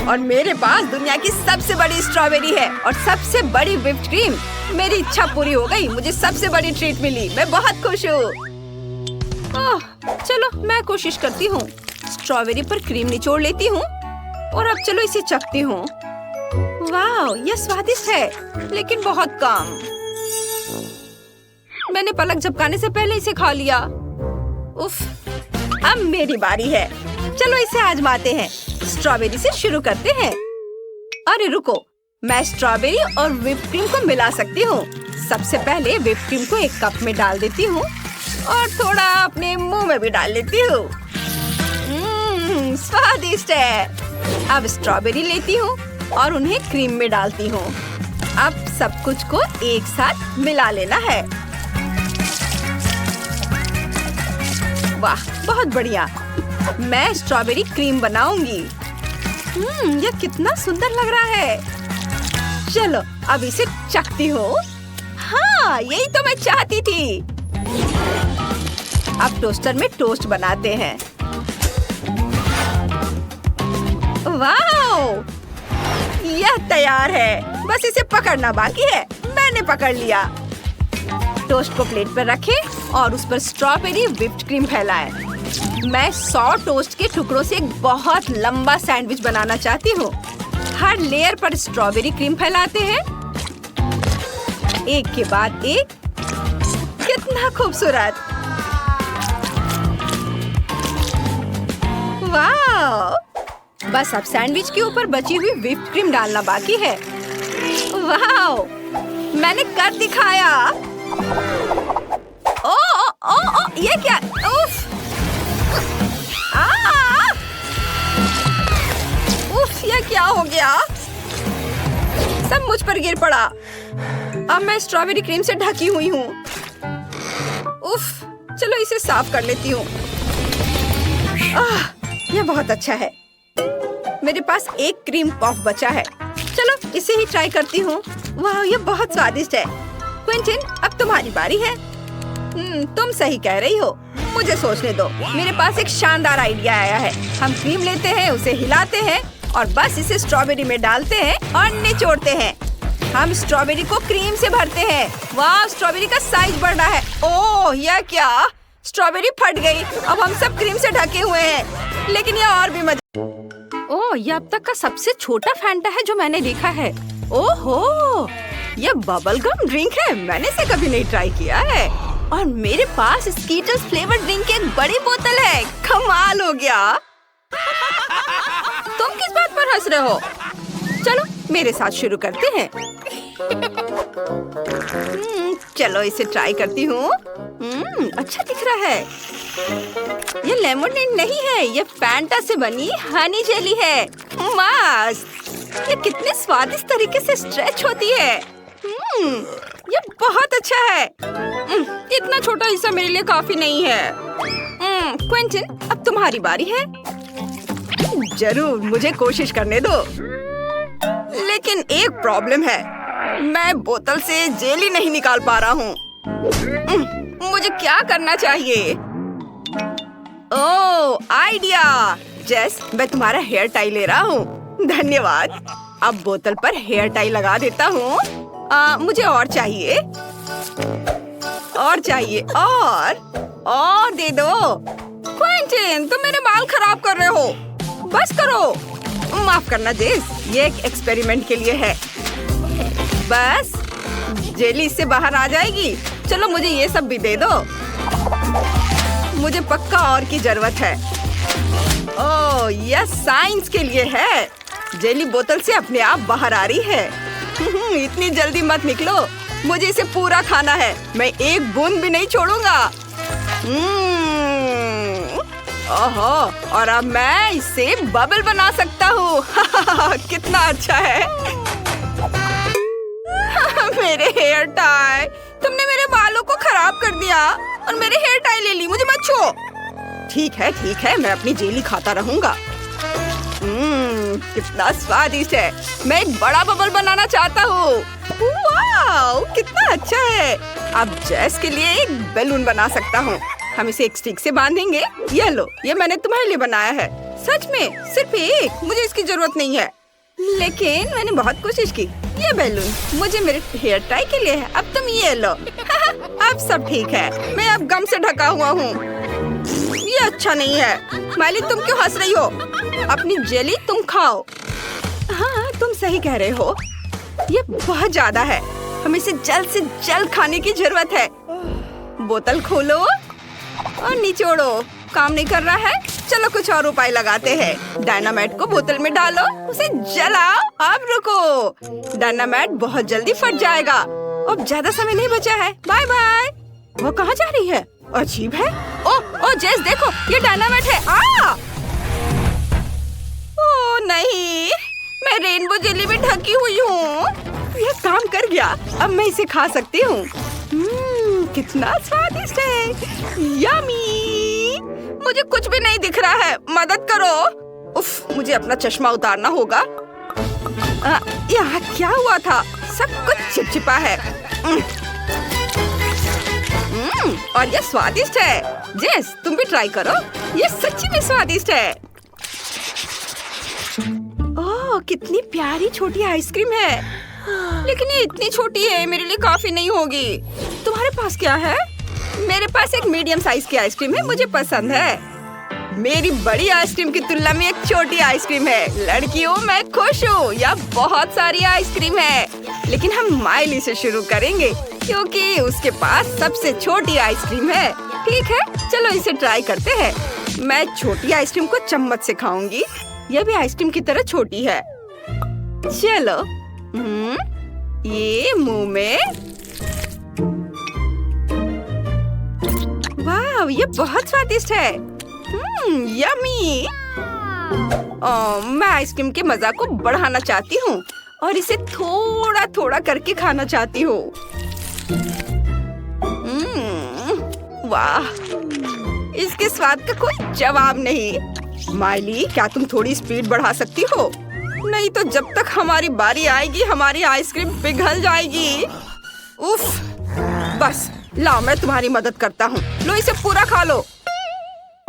और मेरे पास दुनिया की सबसे बड़ी स्ट्रॉबेरी है और सबसे बड़ी व्हिप्ड क्रीम। मेरी इच्छा पूरी हो गई। मुझे सबसे बड़ी ट्रीट मिली। मैं बहुत खुश हूँ। चलो मैं कोशिश करती हूँ। स्ट्रॉबेरी पर क्रीम निचोड़ लेती हूँ और अब चलो इसे चखती हूँ। वाह, यह स्वादिष्ट है, लेकिन बहुत कम। मैंने पलक झपकाने से पहले इसे खा लिया। उफ, अब मेरी बारी है। चलो इसे आजमाते हैं। स्ट्रॉबेरी से शुरू करते हैं। अरे रुको, मैं स्ट्रॉबेरी और व्हिप्ड क्रीम को मिला सकती हूँ। सबसे पहले व्हिप्ड क्रीम को एक कप में डाल देती हूँ और थोड़ा अपने मुंह में भी डाल लेती हूँ। स्वादिष्ट है। अब स्ट्रॉबेरी लेती हूँ और उन्हें क्रीम में डालती हूँ। अब सब कुछ को एक साथ मिला लेना है। वाह, बहुत बढ़िया। मैं स्ट्रॉबेरी क्रीम बनाऊंगी। यह कितना सुंदर लग रहा है। चलो अब इसे चखती हूँ। हाँ, यही तो मैं चाहती थी। अब टोस्टर में टोस्ट बनाते हैं। वाह, यह तैयार है। बस इसे पकड़ना बाकी है। मैंने पकड़ लिया। टोस्ट को प्लेट पर रखें और उस पर स्ट्रॉबेरी व्हिप्ड क्रीम फैलाएं। मैं 100 टोस्ट के टुकड़ों से एक बहुत लंबा सैंडविच बनाना चाहती हूँ। हर लेयर पर स्ट्रॉबेरी क्रीम फैलाते हैं, एक के बाद एक। कितना खूबसूरत। वाह, बस अब सैंडविच के ऊपर बची हुई व्हिप्ड क्रीम डालना बाकी है। वाह, मैंने कर दिखाया। ओ, ओ, ओ, ये क्या? उफ! उफ, ये क्या हो गया? सब मुझ पर गिर पड़ा। अब मैं स्ट्रॉबेरी क्रीम से ढकी हुई हूँ। उफ, चलो इसे साफ कर लेती हूँ। यह बहुत अच्छा है। मेरे पास एक क्रीम पफ बचा है। चलो इसे ही ट्राई करती हूँ। वाह, ये बहुत स्वादिष्ट है। क्विंटिन, अब तुम्हारी बारी है। तुम सही कह रही हो। मुझे सोचने दो। मेरे पास एक शानदार आइडिया आया है। हम क्रीम लेते हैं, उसे हिलाते हैं और बस इसे स्ट्रॉबेरी में डालते हैं और निचोड़ते हैं। हम स्ट्रॉबेरी को क्रीम से भरते हैं। वाह, स्ट्रॉबेरी का साइज बढ़ रहा है। ओह, यह क्या? स्ट्रॉबेरी फट गई। अब हम सब क्रीम से ढके हुए हैं। लेकिन यह और भी मजा। ओह, यह अब तक का सबसे छोटा फैंटा है जो मैंने देखा है। ओहो, यह बबल गम ड्रिंक है। मैंने इसे कभी नहीं ट्राई किया है। और मेरे पास स्कीटल्स फ्लेवर ड्रिंक की एक बड़ी बोतल है। कमाल हो गया। तुम किस बात पर हंस रहे हो? चलो मेरे साथ शुरू करते हैं। चलो इसे ट्राई करती हूँ। अच्छा दिख रहा है। ये लेमोनेड नहीं है, ये फैंटा से बनी हनी जेली है। मस्त! ये कितने स्वादिष्ट तरीके से स्ट्रेच होती है। ये बहुत अच्छा है। इतना छोटा हिस्सा मेरे लिए काफी नहीं है। क्विंटिन, अब तुम्हारी बारी है। जरूर, मुझे कोशिश करने दो। लेकिन एक प्रॉब्लम है। मैं बोतल से जेली नहीं निकाल पा रहा हूँ। मुझे क्या करना चाहिए? ओह, आइडिया! जेस, मैं तुम्हारा हेयर टाई ले रहा हूँ। धन्यवाद। अब बोतल पर हेयर टाई लगा देता हूँ। मुझे और चाहिए, और चाहिए, और दे दो। क्विंटिन, तुम मेरे बाल खराब कर रहे हो। बस करो। माफ करना जेस, ये एक एक्सपेरिमेंट के लिए है। बस जेली इससे बाहर आ जाएगी। चलो मुझे ये सब भी दे दो। मुझे पक्का और की जरूरत है। ओह, यह साइंस के लिए है। जेली बोतल से अपने आप बाहर आ रही है। इतनी जल्दी मत निकलो। मुझे इसे पूरा खाना है। मैं एक बूंद भी नहीं छोड़ूंगा। ओहो, और अब मैं इससे बबल बना सकता हूँ। कितना अच्छा है। मेरे हेयर टाई, तुमने मेरे बालों को खराब कर दिया और मेरे हेयर टाई ले ली। मुझे मत छो। ठीक है, मैं अपनी जेली खाता रहूंगा। कितना स्वादिष्ट है। मैं एक बड़ा बबल बनाना चाहता हूँ। वाव, कितना अच्छा है। अब जेस के लिए एक बैलून बना सकता हूँ। हम इसे एक स्टिक से बांधेंगे। ये लो, ये मैंने तुम्हारे लिए बनाया है। सच में? सिर्फ एक? मुझे इसकी जरूरत नहीं है। लेकिन मैंने बहुत कोशिश की। ये बैलून मुझे मेरे हेयर टाई के लिए है। अब तुम ये लो। अब सब ठीक है। मैं अब गम से ढका हुआ हूँ। ये अच्छा नहीं है। माइली, तुम क्यों हंस रही हो? अपनी जेली तुम खाओ। हाँ, तुम सही कह रहे हो। ये बहुत ज्यादा है। हमें इसे जल्द से जल्द खाने की जरूरत है। बोतल खोलो और निचोड़ो। काम नहीं कर रहा है? चलो कुछ और उपाय लगाते हैं। डायनामाइट को बोतल में डालो, उसे जलाओ। अब रुको, डायनामाइट बहुत जल्दी फट जाएगा। अब ज्यादा समय नहीं बचा है। Bye bye. वो कहाँ जा रही है? अजीब है। ओ जेस, देखो, ये डायनामाइट है। ओ नहीं, मैं रेनबो जेली में ढकी हुई हूँ। यह काम कर गया। अब मैं इसे खा सकती हूँ। कितना स्वादिष्ट है। यम्मी। मुझे कुछ भी नहीं दिख रहा है। मदद करो। उफ, मुझे अपना चश्मा उतारना होगा। यहाँ क्या हुआ था? सब कुछ चिपचिपा है। और यह स्वादिष्ट है। जेस, तुम भी ट्राई करो। यह सच्ची में स्वादिष्ट है। ओह, कितनी प्यारी छोटी आइसक्रीम है। लेकिन ये इतनी छोटी है, मेरे लिए काफी नहीं होगी। तुम्हारे पास क्या है? मेरे पास एक मीडियम साइज की आइसक्रीम है। मुझे पसंद है। मेरी बड़ी आइसक्रीम की तुलना में एक छोटी आइसक्रीम है। लड़कियों, मैं खुश हूँ। यह बहुत सारी आइसक्रीम है। लेकिन हम माइली से शुरू करेंगे क्योंकि उसके पास सबसे छोटी आइसक्रीम है। ठीक है, चलो इसे ट्राई करते हैं। मैं छोटी आइसक्रीम को चम्मच से खाऊंगी। यह भी आइसक्रीम की तरह छोटी है। चलो। ये मुंह में। वाह, ये बहुत स्वादिष्ट है। यम्मी। मैं आइसक्रीम के मजा को बढ़ाना चाहती हूँ और इसे थोड़ा थोड़ा करके खाना चाहती हूँ। वाह, इसके स्वाद का कोई जवाब नहीं। माइली, क्या तुम थोड़ी स्पीड बढ़ा सकती हो? नहीं तो जब तक हमारी बारी आएगी हमारी आइसक्रीम पिघल जाएगी। उफ, बस लाओ, मैं तुम्हारी मदद करता हूँ। लो, इसे पूरा खा लो।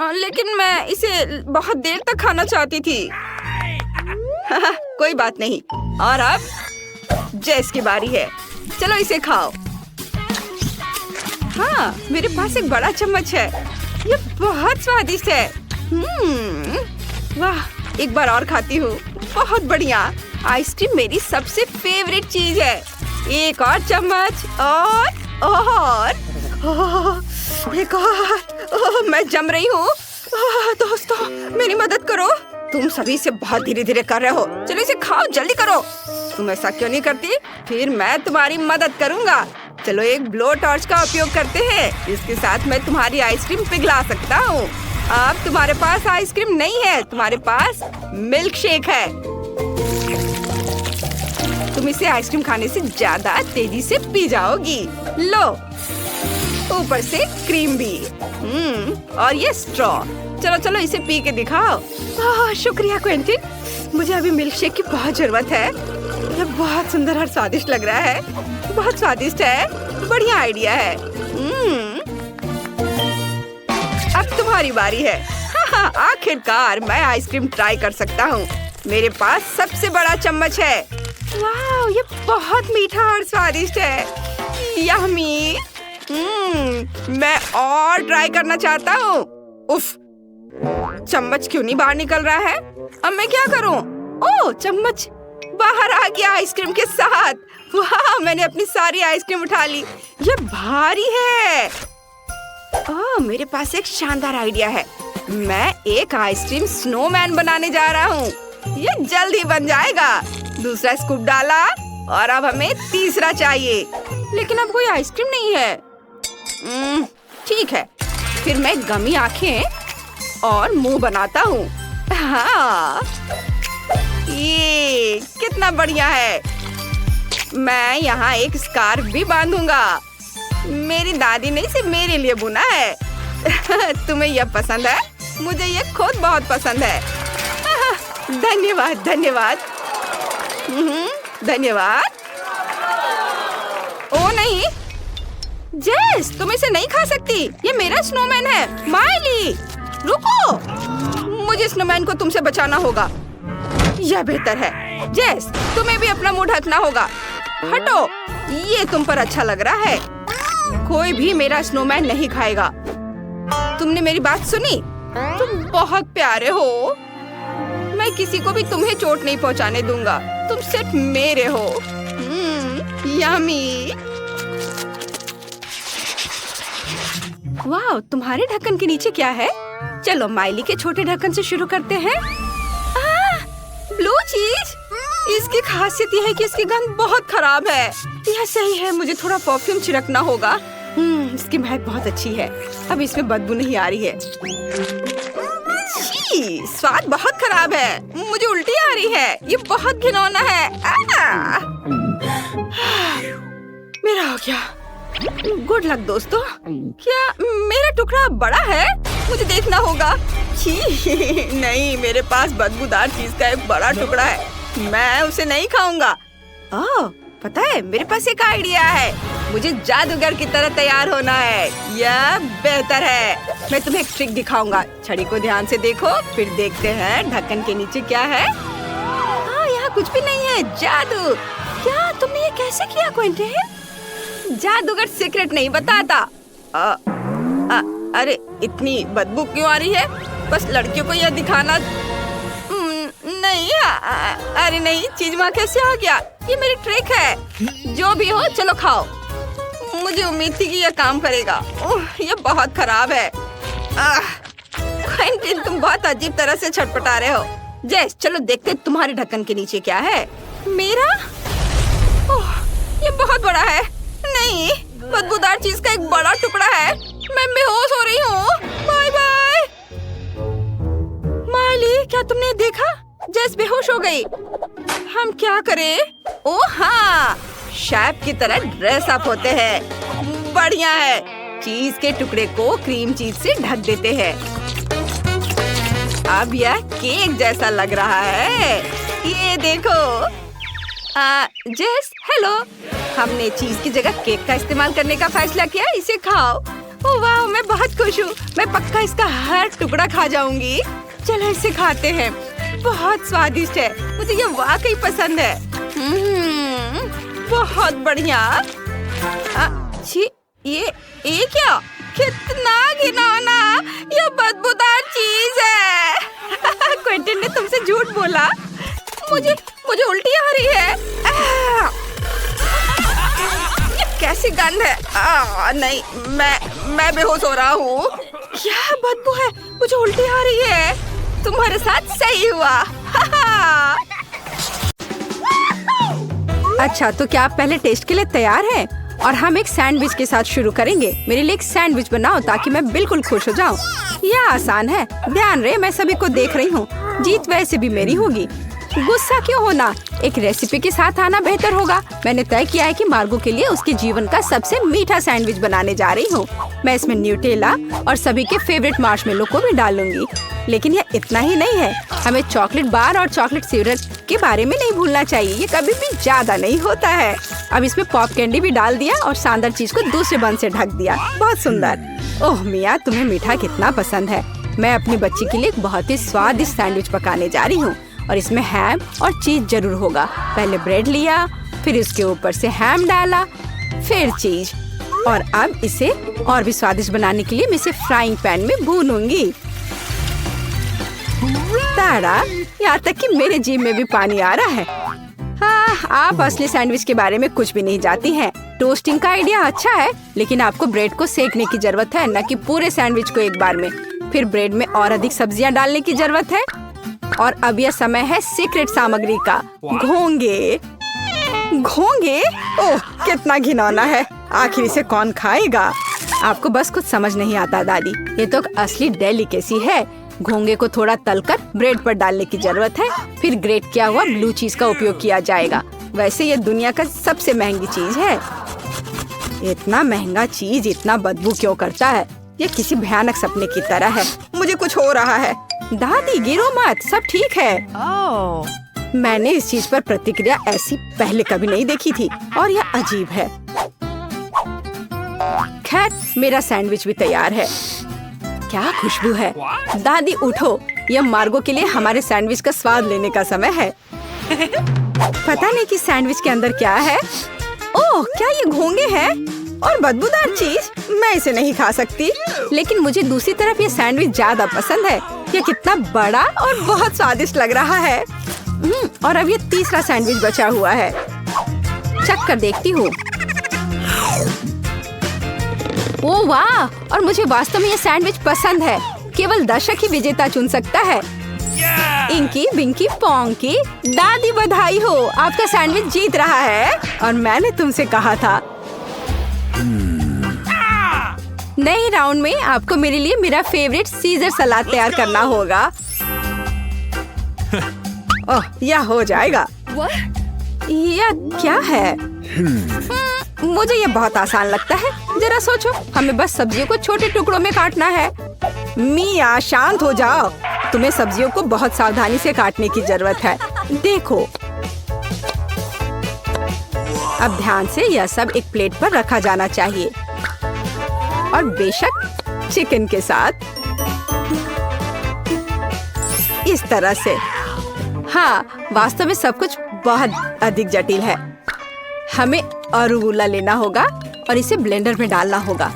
लेकिन मैं इसे बहुत देर तक खाना चाहती थी। कोई बात नहीं। और अब जेस की बारी है। चलो इसे खाओ। हाँ, मेरे पास एक बड़ा चम्मच है। ये बहुत स्वादिष्ट है। वाह, एक बार और खाती हूँ। बहुत बढ़िया। आइसक्रीम मेरी सबसे फेवरेट चीज है। एक और चम्मच। और एक और। मैं जम रही हूँ। दोस्तों, मेरी मदद करो। तुम सभी से बहुत धीरे धीरे कर रहे हो। चलो इसे खाओ, जल्दी करो। तुम ऐसा क्यों नहीं करती? फिर मैं तुम्हारी मदद करूँगा। चलो एक ब्लो टॉर्च का उपयोग करते हैं। इसके साथ मैं तुम्हारी आइसक्रीम पिघला सकता हूँ। अब तुम्हारे पास आइसक्रीम नहीं है, तुम्हारे पास मिल्क शेक है। तुम इसे आइसक्रीम खाने से ज्यादा तेजी से पी जाओगी। लो, ऊपर से क्रीम भी। और ये स्ट्रॉ। चलो चलो इसे पी के दिखाओ। शुक्रिया क्विंटिन, मुझे अभी मिल्क शेक की बहुत जरूरत है। ये बहुत सुंदर और स्वादिष्ट लग रहा है। बहुत स्वादिष्ट है। बढ़िया आइडिया है। अब तुम्हारी बारी है। आखिरकार मैं आइसक्रीम ट्राई कर सकता हूँ। मेरे पास सबसे बड़ा चम्मच है। वाह, ये बहुत मीठा और स्वादिष्ट है। यम्मी। मैं और ट्राई करना चाहता हूँ। उफ, चम्मच क्यों नहीं बाहर निकल रहा है? अब मैं क्या करूँ? ओह, चम्मच बाहर आ गया आइसक्रीम के साथ। वाह, मैंने अपनी सारी आइसक्रीम उठा ली। ये भारी है। मेरे पास एक शानदार आइडिया है। मैं एक आइसक्रीम स्नोमैन बनाने जा रहा हूँ। ये जल्द ही बन जाएगा। दूसरा स्कूप डाला और अब हमें तीसरा चाहिए। लेकिन अब कोई आइसक्रीम नहीं है। ठीक है, फिर मैं गमी आंखें और मुंह बनाता हूँ। हाँ, ये कितना बढ़िया है। मैं यहाँ एक स्कार्फ भी बांधूंगा। मेरी दादी ने इसे मेरे लिए बुना है। तुम्हें यह पसंद है? मुझे यह खुद बहुत पसंद है। धन्यवाद धन्यवाद। धन्यवाद। ओ नहीं, जेस, तुम इसे नहीं खा सकती। ये मेरा स्नोमैन है। माइली, रुको, मुझे स्नोमैन को तुमसे बचाना होगा। यह बेहतर है। जेस, तुम्हें भी अपना मुंह ढकना होगा। हटो, ये तुम पर अच्छा लग रहा है। कोई भी मेरा स्नोमैन नहीं खाएगा। तुमने मेरी बात सुनी? तुम बहुत प्यारे हो। मैं किसी को भी तुम्हें चोट नहीं पहुंचाने दूंगा। तुम सिर्फ मेरे हो। यम्मी। वाह, तुम्हारे ढक्कन के नीचे क्या है? चलो माइली के छोटे ढक्कन से शुरू करते हैं। ब्लू चीज। इसकी खासियत यह है कि इसकी गंध बहुत खराब है। यह सही है, मुझे थोड़ा परफ्यूम छिड़कना होगा। इसकी महक बहुत अच्छी है। अब इसमें बदबू नहीं आ रही है। छी, स्वाद बहुत खराब है। मुझे उल्टी आ रही है। ये बहुत घिनौना है। मेरा हो गया। गुड लक दोस्तों। क्या मेरा टुकड़ा बड़ा है? मुझे देखना होगा। छी, नहीं, मेरे पास बदबूदार चीज का एक बड़ा टुकड़ा है। मैं उसे नहीं खाऊंगा। ओह, पता है, मेरे पास एक आइडिया है। मुझे जादूगर की तरह तैयार होना है। यह बेहतर है। मैं तुम्हें एक ट्रिक दिखाऊंगा। छड़ी को ध्यान से देखो, फिर देखते हैं ढक्कन के नीचे क्या है। हाँ, यहाँ कुछ भी नहीं है। जादू। क्या तुमने ये कैसे किया क्विंटिन? जादूगर सीक्रेट नहीं बताता। अरे, इतनी बदबू क्यों आ रही है? बस लड़कियों को यह दिखाना नहीं। अरे नहीं, चीज वहाँ कैसे आ गया? ये मेरी ट्रिक है। जो भी हो, चलो खाओ। मुझे उम्मीद थी कि यह काम करेगा। ये बहुत खराब है। क्विंटिन, तुम बहुत अजीब तरह से छटपटा रहे हो। जेस, चलो देखते तुम्हारे ढक्कन के नीचे क्या है। मेरा? बहुत बड़ा है। नहीं, बदबूदार चीज का एक बड़ा टुकड़ा है। मैं बेहोश हो रही हूँ। Bye bye. माली, क्या तुमने देखा? जेस बेहोश हो गई। हम क्या करें? ओह हाँ, शेफ की तरह ड्रेस अप होते हैं। बढ़िया है। चीज के टुकड़े को क्रीम चीज से ढक देते हैं। अब यह केक जैसा लग रहा है। ये देखो। जेस, हेलो। हमने चीज की जगह केक का इस्तेमाल करने का फैसला किया। इसे खाओ। ओह वाह, मैं बहुत खुश हूँ। मैं पक्का इसका हर टुकड़ा खा जाऊंगी। चलो इसे खाते हैं। बहुत स्वादिष्ट है। मुझे ये वाकई पसंद है। बहुत बढ़िया। छी, ये क्या? कितना घिनौना! ये बदबूदार चीज है। क्विंटन ने तुमसे झूठ बोला। मुझे उल्टी आ रही है। ये कैसी गंध है? नहीं, मैं बेहोश हो रहा हूँ। क्या बदबू है? मुझे उल्टी आ रही है। तुम्हारे साथ सही हुआ। अच्छा, तो क्या आप पहले टेस्ट के लिए तैयार हैं? और हम एक सैंडविच के साथ शुरू करेंगे। मेरे लिए एक सैंडविच बनाओ ताकि मैं बिल्कुल खुश हो जाऊं। यह आसान है। ध्यान रहे, मैं सभी को देख रही हूँ। जीत वैसे भी मेरी होगी। गुस्सा क्यों होना? एक रेसिपी के साथ आना बेहतर होगा। मैंने तय किया है कि मार्गो के लिए उसके जीवन का सबसे मीठा सैंडविच बनाने जा रही हूँ। मैं इसमें न्यूटेला और सभी के फेवरेट मार्शमेलो को भी डालूंगी। लेकिन यह इतना ही नहीं है। हमें चॉकलेट बार और चॉकलेट सिरप के बारे में नहीं भूलना चाहिए। ये कभी भी ज्यादा नहीं होता है। अब इसमें पॉप कैंडी भी डाल दिया और शानदार चीज को दूसरे बन से ढक दिया। बहुत सुंदर। ओह मिया, तुम्हें मीठा कितना पसंद है। मैं अपनी बच्ची के लिए एक बहुत ही स्वादिष्ट सैंडविच पकाने जा रही हूँ और इसमें हैम और चीज जरूर होगा। पहले ब्रेड लिया, फिर इसके ऊपर से हैम डाला, फिर चीज, और अब इसे और भी स्वादिष्ट बनाने के लिए मैं इसे फ्राइंग पैन में भूनूंगी। तारा, यहाँ तक कि मेरे जीभ में भी पानी आ रहा है। हाँ, आप असली सैंडविच के बारे में कुछ भी नहीं जानती हैं। टोस्टिंग का आइडिया अच्छा है, लेकिन आपको ब्रेड को सेकने की जरूरत है, न कि पूरे सैंडविच को एक बार में। फिर ब्रेड में और अधिक सब्जियां डालने की जरूरत है। और अब यह समय है सीक्रेट सामग्री का, घोंगे। घोंगे? ओह, कितना घिनौना है। आखिर इसे कौन खाएगा? आपको बस कुछ समझ नहीं आता दादी। ये तो असली डेलिकेसी है। घोंगे को थोड़ा तलकर ब्रेड पर डालने की जरूरत है। फिर ग्रेट किया हुआ ब्लू चीज का उपयोग किया जाएगा। वैसे ये दुनिया का सबसे महंगी चीज है। इतना महंगा चीज इतना बदबू क्यों करता है? ये किसी भयानक सपने की तरह है। मुझे कुछ हो रहा है। दादी, गिरो मत, सब ठीक है। मैंने इस चीज पर प्रतिक्रिया ऐसी पहले कभी नहीं देखी थी और यह अजीब है। खैर, मेरा सैंडविच भी तैयार है। क्या खुशबू है। दादी उठो, यह मार्गो के लिए हमारे सैंडविच का स्वाद लेने का समय है। पता नहीं कि सैंडविच के अंदर क्या है। ओह, क्या ये घोंगे हैं? और बदबूदार चीज? मैं इसे नहीं खा सकती। लेकिन मुझे दूसरी तरफ ये सैंडविच ज्यादा पसंद है। ये कितना बड़ा और बहुत स्वादिष्ट लग रहा है। और अब ये तीसरा सैंडविच बचा हुआ है। चख कर देखती हूँ। ओह वाह! और मुझे वास्तव में ये सैंडविच पसंद है। केवल दर्शक ही विजेता चुन सकता है। इंकी बिंकी पोंकी, दादी बधाई हो, आपका सैंडविच जीत रहा है। और मैंने तुमसे कहा था। नए राउंड में आपको मेरे लिए मेरा फेवरेट सीजर सलाद तैयार करना होगा। ओह, यह हो जाएगा। यह क्या है? मुझे यह बहुत आसान लगता है। जरा सोचो, हमें बस सब्जियों को छोटे टुकड़ों में काटना है। मिया, शांत हो जाओ। तुम्हें सब्जियों को बहुत सावधानी से काटने की जरूरत है। देखो, अब ध्यान से यह सब एक प्लेट पर रखा जाना चाहिए। और बेशक चिकन के साथ इस तरह से। हाँ, वास्तव में सब कुछ बहुत अधिक जटिल है। हमें अरुगुला लेना होगा और इसे ब्लेंडर में डालना होगा।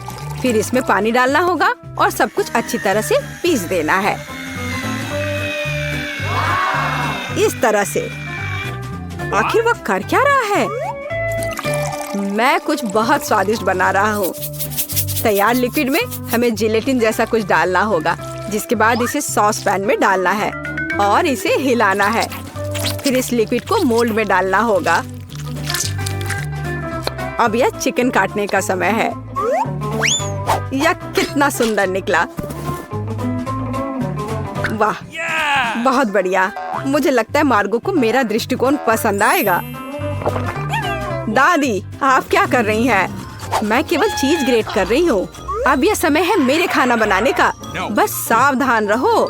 फिर इसमें पानी डालना होगा और सब कुछ अच्छी तरह से पीस देना है। इस तरह से। आखिर वह कर क्या रहा है? मैं कुछ बहुत स्वादिष्ट बना रहा हूँ। तैयार लिक्विड में हमें जिलेटिन जैसा कुछ डालना होगा, जिसके बाद इसे सॉस पैन में डालना है और इसे हिलाना है। फिर इस लिक्विड को मोल्ड में डालना होगा। अब यह चिकन काटने का समय है। यह कितना सुंदर निकला। वाह, बहुत बढ़िया। मुझे लगता है मार्गो को मेरा दृष्टिकोण पसंद आएगा। दादी, आप क्या कर रही हैं? मैं केवल चीज ग्रेट कर रही हूँ। अब यह समय है मेरे खाना बनाने का। बस सावधान रहो।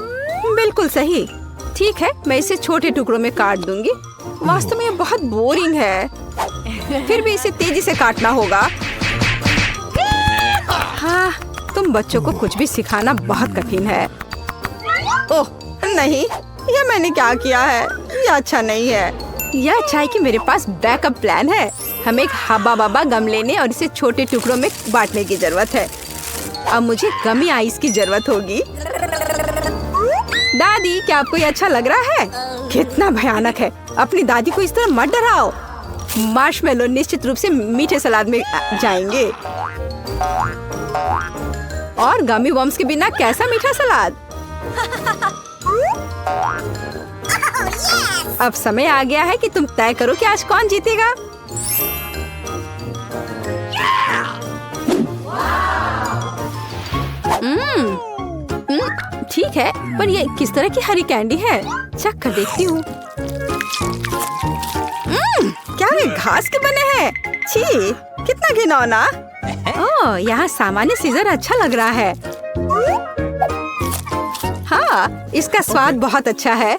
बिल्कुल सही। ठीक है, मैं इसे छोटे टुकड़ों में काट दूंगी। वास्तव में यह बहुत बोरिंग है, फिर भी इसे तेजी से काटना होगा। हाँ, तुम बच्चों को कुछ भी सिखाना बहुत कठिन है। ओह नहीं, यह मैंने क्या किया है? यह अच्छा नहीं है। यह अच्छा है कि मेरे पास बैकअप प्लान है। हमें एक हब्बा बब्बा गम लेने और इसे छोटे टुकड़ों में बांटने की जरूरत है। अब मुझे गमी आइस की जरूरत होगी। दादी, क्या आपको ये अच्छा लग रहा है? कितना भयानक है। अपनी दादी को इस तरह मत डराओ। मार्शमेलो निश्चित रूप से मीठे सलाद में जाएंगे। और गमी बॉम्ब्स के बिना कैसा मीठा सलाद? अब समय आ गया है कि तुम तय करो कि आज कौन जीतेगा। ठीक है, पर ये किस तरह की हरी कैंडी है? चख कर देखती हूँ। क्या ये घास के बने हैं? छी, कितना घिनौना। ओह, यहाँ सामान्य सीजर अच्छा लग रहा है। हाँ, इसका स्वाद बहुत अच्छा है।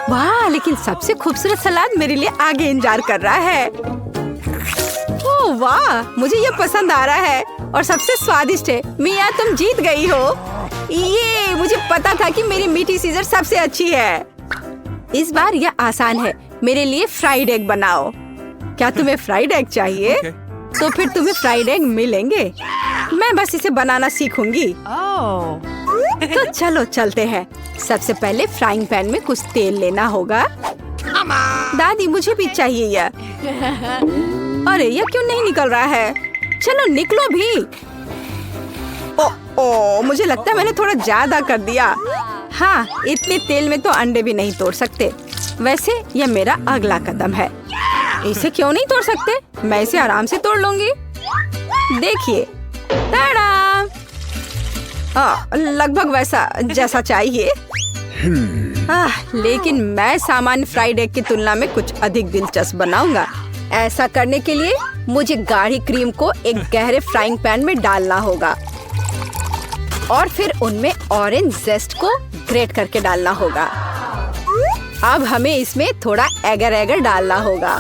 वाह, लेकिन सबसे खूबसूरत सलाद मेरे लिए आगे इंतजार कर रहा है। ओह वाह, मुझे ये पसंद आ रहा है और सबसे स्वादिष्ट है। मिया, तुम जीत गई हो। ये मुझे पता था कि मेरी मीठी सीजर सबसे अच्छी है। इस बार यह आसान है। मेरे लिए फ्राइड एग बनाओ। क्या तुम्हें फ्राइड एग चाहिए? तो फिर तुम्हें फ्राइड एग मिलेंगे। मैं बस इसे बनाना सीखूंगी। तो चलो चलते हैं। सबसे पहले फ्राइंग पैन में कुछ तेल लेना होगा। दादी, मुझे भी चाहिए यह। अरे, यह क्यों नहीं निकल रहा है? चलो निकलो भी। ओ, मुझे लगता है मैंने थोड़ा ज्यादा कर दिया। हाँ, इतने तेल में तो अंडे भी नहीं तोड़ सकते। वैसे यह मेरा अगला कदम है। इसे क्यों नहीं तोड़ सकते? मैं इसे आराम से तोड़ लूंगी। देखिए, ताड़ा! लगभग वैसा जैसा चाहिए। लेकिन मैं सामान्य फ्राइड एग की तुलना में कुछ अधिक दिलचस्प बनाऊंगा। ऐसा करने के लिए मुझे गाढ़ी क्रीम को एक गहरे फ्राइंग पैन में डालना होगा और फिर उनमें ऑरेंज जेस्ट को ग्रेट करके डालना होगा। अब हमें इसमें थोड़ा एगर एगर डालना होगा।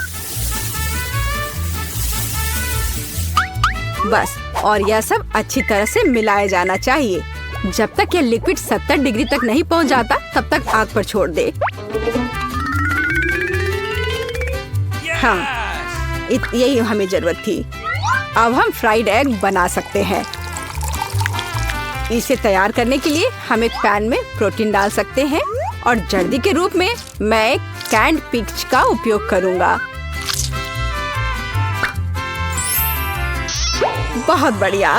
बस, और यह सब अच्छी तरह से मिलाया जाना चाहिए। जब तक यह लिक्विड 70 डिग्री तक नहीं पहुंच जाता, तब तक आग पर छोड़ दे। हाँ, यही हमें जरूरत थी। अब हम फ्राइड एग बना सकते हैं। इसे तैयार करने के लिए हम एक पैन में प्रोटीन डाल सकते हैं और जर्दी के रूप में मैं एक कैंड पिच का उपयोग करूंगा। बहुत बढ़िया।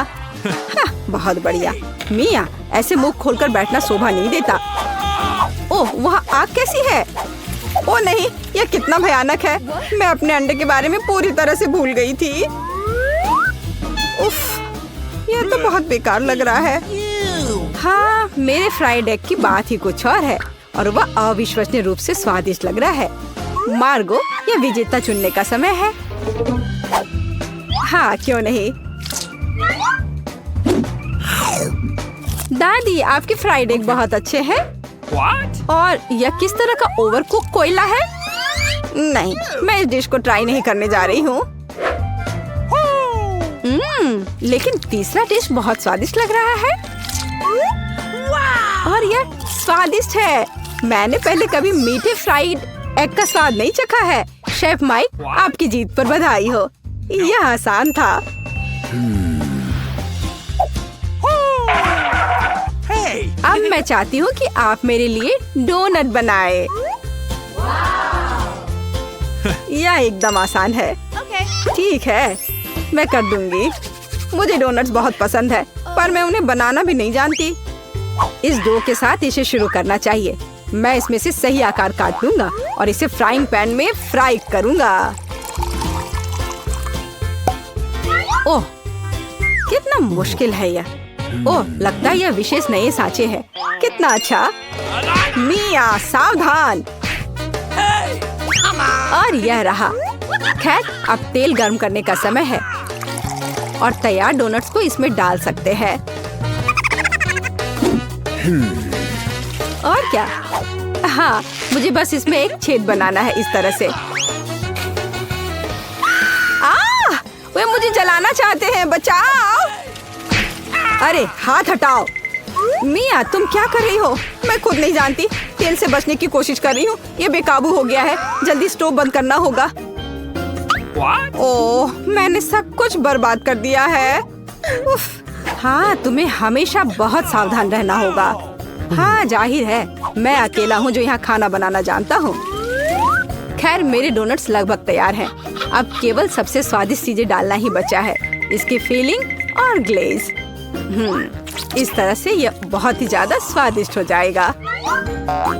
हाँ, बहुत बढ़िया। मिया, ऐसे मुंह खोलकर बैठना शोभा नहीं देता। ओह, वहाँ आग कैसी है? ओह नहीं, यह कितना भयानक है। मैं अपने अंडे के बारे में पूरी तरह से भूल गई थी। उफ, यह तो बहुत बेकार लग रहा है। हाँ, मेरे फ्राइड एग की बात ही कुछ और है और वह अविश्वसनीय रूप से स्वादिष्ट लग रहा है। मार्गो, यह विजेता चुनने का समय है। हाँ, क्यों नहीं। दादी, आपके फ्राइड एग बहुत अच्छे हैं। और यह किस तरह का ओवरकुक कोयला है? नहीं, मैं इस डिश को ट्राई नहीं करने जा रही हूँ। लेकिन तीसरा डिश बहुत स्वादिष्ट लग रहा है। और यह स्वादिष्ट है। मैंने पहले कभी मीठे फ्राइड एग का स्वाद नहीं चखा है। शेफ माइक, आपकी जीत पर बधाई हो। यह आसान था। अब मैं चाहती हूँ कि आप मेरे लिए डोनट बनाए। यह एकदम आसान है। ठीक है, मैं कर दूंगी। मुझे डोनट्स बहुत पसंद है, पर मैं उन्हें बनाना भी नहीं जानती। इस डो के साथ इसे शुरू करना चाहिए। मैं इसमें से सही आकार काट लूंगा और इसे फ्राइंग पैन में फ्राई करूंगा। ओह, कितना मुश्किल है यह। ओह, लगता है यह विशेष नए सांचे हैं। कितना अच्छा। मिया सावधान। और यह रहा। खैर, अब तेल गर्म करने का समय है और तैयार डोनट्स को इसमें डाल सकते हैं। और क्या? हाँ, मुझे बस इसमें एक छेद बनाना है इस तरह से। वे मुझे जलाना चाहते हैं, बचाओ। अरे हाथ हटाओ। मिया, तुम क्या कर रही हो? मैं खुद नहीं जानती। तेल से बचने की कोशिश कर रही हूँ। ये बेकाबू हो गया है। जल्दी स्टोव बंद करना होगा। ओह, मैंने सब कुछ बर्बाद कर दिया है। उफ। हाँ, तुम्हें हमेशा बहुत सावधान रहना होगा। हाँ, जाहिर है, मैं अकेला हूँ जो यहाँ खाना बनाना जानता हूँ। खैर, मेरे डोनट्स लगभग तैयार हैं। अब केवल सबसे स्वादिष्ट चीजें डालना ही बचा है, इसकी फीलिंग और ग्लेज। इस तरह से यह बहुत ही ज्यादा स्वादिष्ट हो जाएगा।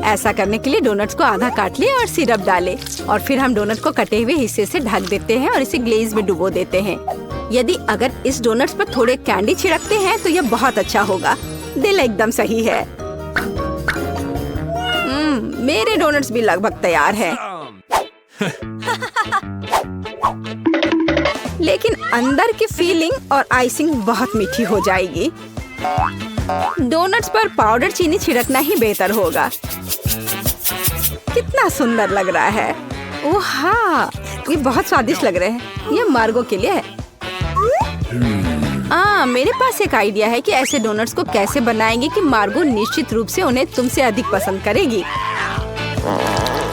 ऐसा करने के लिए डोनट्स को आधा काट ले और सिरप डाले और फिर हम डोनट को कटे हुए हिस्से से ढक देते हैं और इसे ग्लेज में डुबो देते हैं। यदि अगर इस डोनट्स पर थोड़े कैंडी छिड़कते हैं तो यह बहुत अच्छा होगा। दिल एकदम सही है। मेरे डोनट्स भी लगभग तैयार हैं। लेकिन अंदर की फीलिंग और आइसिंग बहुत मीठी हो जाएगी। डोनट्स पर पाउडर चीनी छिड़कना ही बेहतर होगा। कितना सुंदर लग रहा है। ओह हाँ, ये बहुत स्वादिष्ट लग रहे हैं। ये मार्गो के लिए है। मेरे पास एक आइडिया है कि ऐसे डोनट्स को कैसे बनाएंगे कि मार्गो निश्चित रूप से उन्हें तुमसे अधिक पसंद करेगी।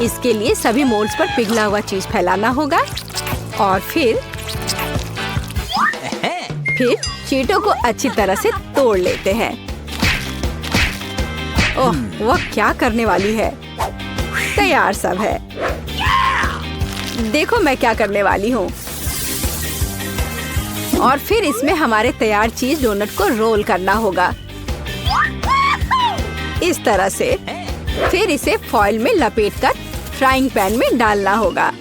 इसके लिए सभी मोल्ड्स पर पिघला हुआ चीज फैलाना होगा और फिर चीटों को अच्छी तरह से तोड़ लेते हैं। ओह, वह क्या करने वाली है। तैयार सब है। देखो मैं क्या करने वाली हूँ। और फिर इसमें हमारे तैयार चीज डोनट को रोल करना होगा इस तरह से। फिर इसे फॉइल में लपेटकर फ्राइंग पैन में डालना होगा।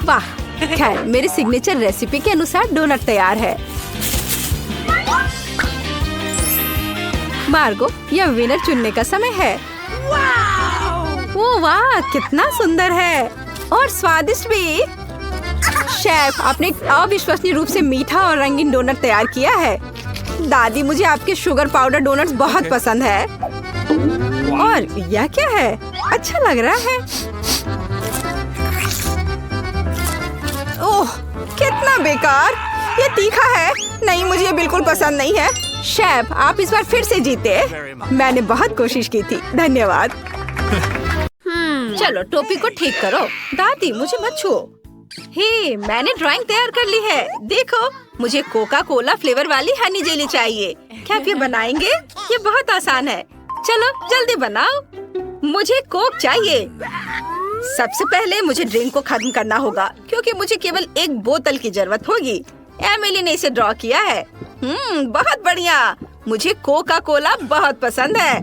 वाह, खैर मेरी सिग्नेचर रेसिपी के अनुसार डोनट तैयार है। मार्गो, यह विनर चुनने का समय है। ओह वाह, कितना सुंदर है और स्वादिष्ट भी। शेफ, आपने अविश्वसनीय रूप से मीठा और रंगीन डोनट तैयार किया है। दादी, मुझे आपके शुगर पाउडर डोनट्स बहुत पसंद है। और यह क्या है? अच्छा लग रहा है। ओह, कितना बेकार। ये तीखा है। नहीं, मुझे ये बिल्कुल पसंद नहीं है। शेफ, आप इस बार फिर से जीते। मैंने बहुत कोशिश की थी। धन्यवाद। चलो टोपी को ठीक करो। दादी, मुझे मत छुओ। हे, मैंने ड्राइंग तैयार कर ली है। देखो, मुझे कोका कोला फ्लेवर वाली हनी जेली चाहिए। क्या आप ये बनाएंगे? ये बहुत आसान है। चलो जल्दी बनाओ। मुझे कोक चाहिए। सबसे पहले मुझे ड्रिंक को खत्म करना होगा क्योंकि मुझे केवल एक बोतल की जरूरत होगी। एमिली ने इसे ड्रॉ किया है। बहुत बढ़िया। मुझे कोका कोला बहुत पसंद है।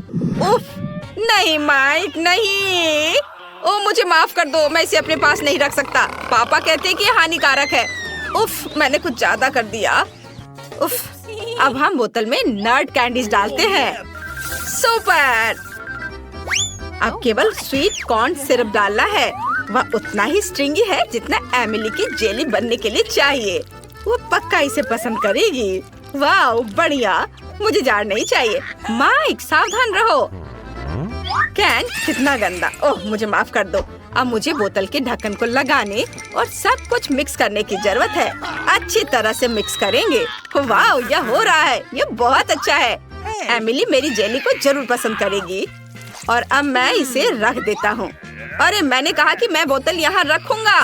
उफ, नहीं माइक, नहीं। ओ, मुझे माफ कर दो, मैं इसे अपने पास नहीं रख सकता। पापा कहते हैं कि ये हानिकारक है। उफ, मैंने कुछ ज्यादा कर दिया। उफ, अब हम बोतल में नट कैंडीज डालते हैं। सुपर। अब केवल स्वीट कॉर्न सिरप डालना है। वह उतना ही स्ट्रिंगी है जितना एमिली की जेली बनने के लिए चाहिए। वो पक्का इसे पसंद करेगी। वाह, बढ़िया। मुझे जार नहीं चाहिए। माइक, सावधान रहो। कैन, कितना गंदा। ओह, मुझे माफ कर दो। अब मुझे बोतल के ढक्कन को लगाने और सब कुछ मिक्स करने की जरूरत है। अच्छी तरह से मिक्स करेंगे। वाह, यह हो रहा है। यह बहुत अच्छा है। एमिली मेरी जेली को जरूर पसंद करेगी। और अब मैं इसे रख देता हूँ। अरे, मैंने कहा कि मैं बोतल यहाँ रखूंगा।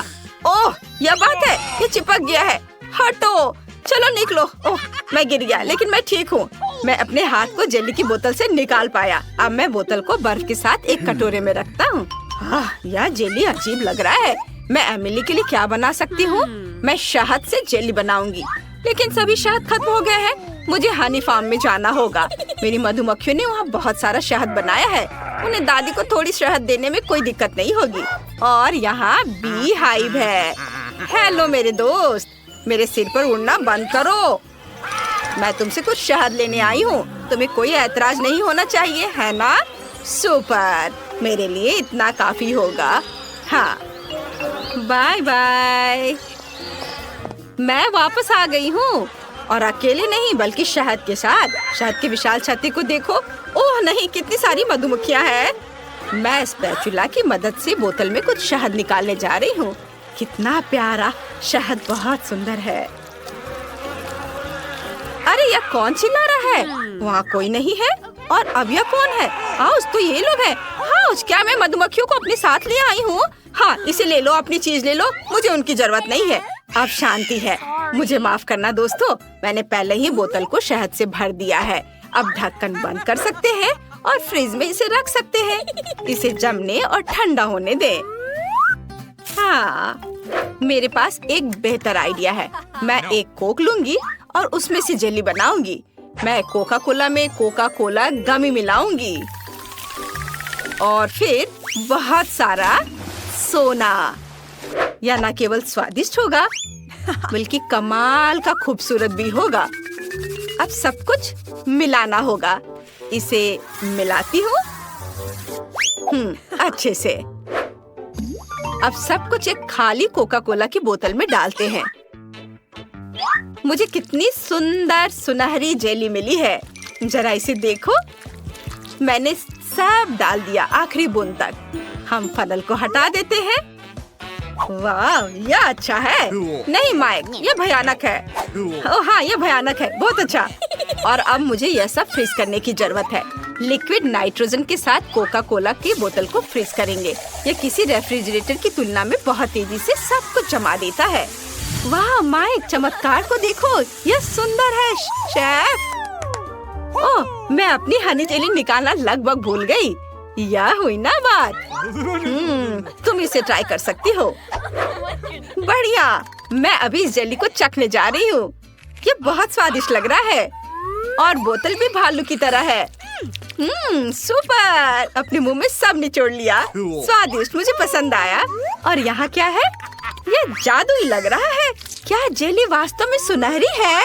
ओह, यह बात है। ये चिपक गया है। हटो। चलो निकलो। ओह, मैं गिर गया, लेकिन मैं ठीक हूँ। मैं अपने हाथ को जेली की बोतल से निकाल पाया। अब मैं बोतल को बर्फ के साथ एक कटोरे में रखता हूँ। यह जेली अजीब लग रहा है। मैं एमिली के लिए क्या बना सकती हूँ? मैं शहद से जेली बनाऊंगी, लेकिन सभी शहद खत्म हो गया है। मुझे हनी फार्म में जाना होगा। मेरी मधुमक्खियों ने वहाँ बहुत सारा शहद बनाया है। उन्हें दादी को थोड़ी शहद देने में कोई दिक्कत नहीं होगी। और यहाँ बी हाइव है। हेलो मेरे दोस्त, मेरे सिर पर उड़ना बंद करो। मैं तुमसे कुछ शहद लेने आई हूँ। तुम्हें कोई ऐतराज नहीं होना चाहिए, है ना? सुपर, मेरे लिए इतना काफी होगा। हाँ, बाय बाय। मैं वापस आ गई हूँ, और अकेले नहीं बल्कि शहद के साथ। शहद की विशाल छत्ती को देखो। ओह नहीं, कितनी सारी मधुमक्खियाँ हैं। मैं स्पैचुला की मदद से बोतल में कुछ शहद निकालने जा रही हूँ। कितना प्यारा शहद, बहुत सुंदर है। अरे यह कौन चिल्ला रहा है? वहाँ कोई नहीं है। और अब यह कौन है? हाउस, तो ये लोग हैं। हाउस, क्या मैं मधुमक्खियों को अपने साथ ले आई हूँ? हाँ, इसे ले लो, अपनी चीज ले लो, मुझे उनकी जरूरत नहीं है। अब शांति है। मुझे माफ करना दोस्तों, मैंने पहले ही बोतल को शहद से भर दिया है। अब ढक्कन बंद कर सकते हैं और फ्रिज में इसे रख सकते हैं। इसे जमने और ठंडा होने दे। हाँ, मेरे पास एक बेहतर आइडिया है। मैं एक कोक लूंगी और उसमें से जेली बनाऊंगी। मैं कोका कोला में कोका कोला गमी मिलाऊंगी और फिर बहुत सारा सोना। यह न केवल स्वादिष्ट होगा बल्कि कमाल का खूबसूरत भी होगा। अब सब कुछ मिलाना होगा। इसे मिलाती हूँ अच्छे से। अब सब कुछ एक खाली कोका कोला की बोतल में डालते हैं। मुझे कितनी सुंदर सुनहरी जेली मिली है, जरा इसे देखो। मैंने सब डाल दिया, आखिरी बूंद तक। हम फनल को हटा देते हैं। वाह, यह अच्छा है। नहीं माइक, यह भयानक है। ओह हाँ, यह भयानक है। बहुत अच्छा। और अब मुझे यह सब फ्रीज करने की जरूरत है। लिक्विड नाइट्रोजन के साथ कोका कोला की बोतल को फ्रीज करेंगे। यह किसी रेफ्रिजरेटर की तुलना में बहुत तेजी से सब कुछ जमा देता है। वाह माइक, चमत्कार को देखो, यह सुंदर है शेफ। ओह, मैं अपनी हनी जेली निकालना लगभग भूल गई। यह हुई ना बात। तुम इसे ट्राई कर सकती हो। बढ़िया, मैं अभी इस जेली को चखने जा रही हूँ। ये बहुत स्वादिष्ट लग रहा है और बोतल भी भालू की तरह है। सुपर, अपने मुंह में सब निचोड़ लिया। स्वादिष्ट, मुझे पसंद आया। और यहाँ क्या है? ये जादुई लग रहा है। क्या जेली वास्तव में सुनहरी है?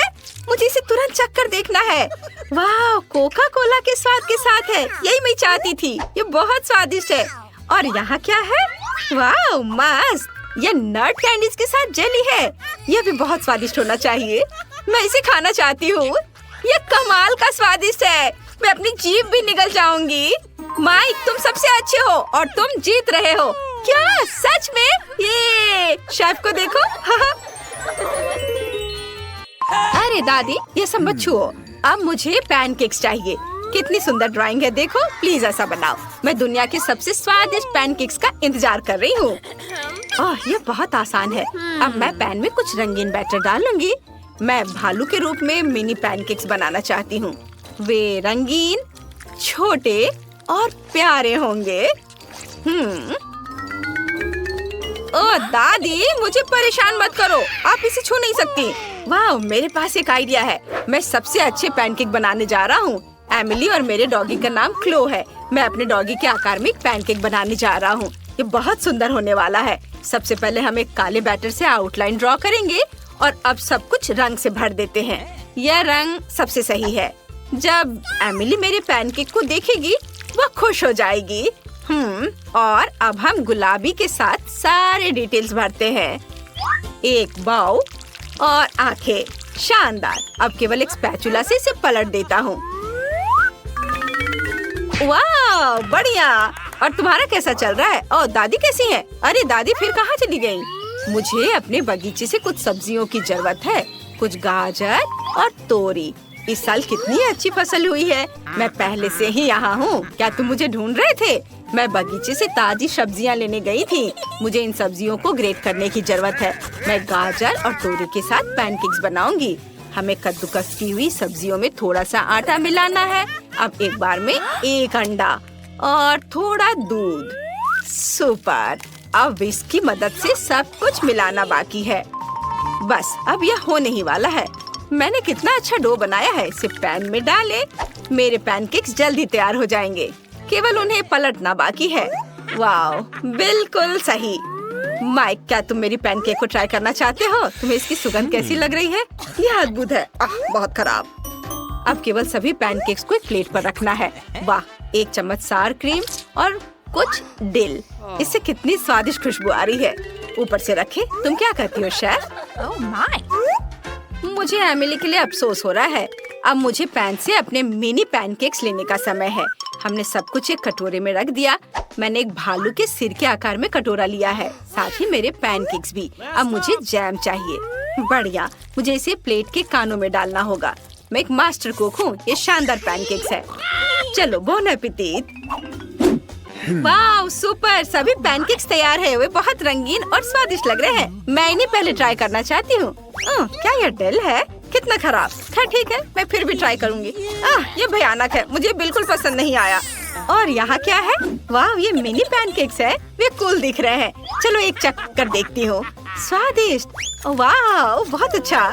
मुझे इसे तुरंत चख कर देखना है। वाह, कोका कोला के स्वाद के साथ है। यही मैं चाहती थी। ये बहुत स्वादिष्ट है। और यहाँ क्या है? वाह मस्त, ये नट कैंडीज के साथ जेली है। यह भी बहुत स्वादिष्ट होना चाहिए। मैं इसे खाना चाहती हूँ। ये कमाल का स्वादिष्ट है। मैं अपनी जीभ भी निगल जाऊंगी। माइक, तुम सबसे अच्छे हो और तुम जीत रहे हो। क्या सच में? ये शेफ को देखो। अरे दादी, ये सब मत छुओ। अब मुझे पैनकेक्स चाहिए। कितनी सुंदर ड्राइंग है, देखो। प्लीज ऐसा बनाओ। मैं दुनिया के सबसे स्वादिष्ट पैनकेक्स का इंतजार कर रही हूँ। ओह, ये बहुत आसान है। अब मैं पैन में कुछ रंगीन बैटर डालूंगी। मैं भालू के रूप में मिनी पैनकेक्स बनाना चाहती हूँ। वे रंगीन, छोटे और प्यारे होंगे। ओह दादी, मुझे परेशान मत करो। आप इसे छू नहीं सकती। वाह, मेरे पास एक आइडिया है। मैं सबसे अच्छे पैनकेक बनाने जा रहा हूँ। एमिली और मेरे डॉगी का नाम क्लो है। मैं अपने डॉगी के आकार में एक पैनकेक बनाने जा रहा हूँ। ये बहुत सुंदर होने वाला है। सबसे पहले हम एक काले बैटर से आउटलाइन ड्रॉ करेंगे और अब सब कुछ रंग से भर देते हैं। यह रंग सबसे सही है। जब एमिली मेरे पैनकेक को देखेगी, वह खुश हो जाएगी। और अब हम गुलाबी के साथ सारे डिटेल्स भरते हैं। एक बाउ और आंखें। शानदार। अब केवल एक स्पैचुला से इसे पलट देता हूँ। वाह, बढ़िया। और तुम्हारा कैसा चल रहा है? और दादी कैसी है? अरे दादी फिर कहाँ चली गई? मुझे अपने बगीचे से कुछ सब्जियों की जरूरत है। कुछ गाजर और तोरी। इस साल कितनी अच्छी फसल हुई है। मैं पहले से ही यहाँ हूँ। क्या तुम मुझे ढूंढ रहे थे? मैं बगीचे से ताजी सब्जियाँ लेने गई थी। मुझे इन सब्जियों को ग्रेट करने की जरूरत है। मैं गाजर और तोरी के साथ पैनकेक्स बनाऊंगी। हमें कद्दूकस की हुई सब्जियों में थोड़ा सा आटा मिलाना है। अब एक बार में एक अंडा और थोड़ा दूध। सुपर। अब इसकी मदद से सब कुछ मिलाना बाकी है। बस अब यह होने ही वाला है। मैंने कितना अच्छा डो बनाया है। इसे पैन में डालें। मेरे पैनकेक्स जल्दी तैयार हो जाएंगे। केवल उन्हें पलटना बाकी है। वाओ, बिल्कुल सही। माइक, क्या तुम मेरी पैनकेक को ट्राई करना चाहते हो? तुम्हें इसकी सुगंध कैसी लग रही है? यह अद्भुत है। बहुत खराब। अब केवल सभी पैनकेक्स को एक प्लेट पर रखना है। वाह, 1 चम्मच सार क्रीम और कुछ डिल। इससे कितनी स्वादिष्ट खुशबू आ रही है। ऊपर से रखे। तुम क्या कहती हो शेफ? Oh my! मुझे एमिली के लिए अफसोस हो रहा है। अब मुझे पैन से अपने मिनी पैनकेक्स लेने का समय है। हमने सब कुछ एक कटोरे में रख दिया। मैंने एक भालू के सिर के आकार में कटोरा लिया है, साथ ही मेरे पैनकेक्स भी। अब मुझे जैम चाहिए। बढ़िया, मुझे इसे प्लेट के कानों में डालना होगा। मैं एक मास्टर कुक हूँ। ये शानदार पैनकेक्स है। चलो, बोन एपेटिट। वाह, सुपर! सभी पैनकेक्स तैयार है। वे बहुत रंगीन और स्वादिष्ट लग रहे हैं। मैं इन्हें पहले ट्राई करना चाहती हूँ। क्या यह डिल है? कितना खराब। खैर ठीक है, मैं फिर भी ट्राई करूँगी। ये भयानक है। मुझे बिल्कुल पसंद नहीं आया। और यहाँ क्या है? वाह, ये मिनी पैनकेक्स है। वे कूल दिख रहे हैं। चलो एक चख कर देखती हूँ। स्वादिष्ट। वाह, बहुत अच्छा।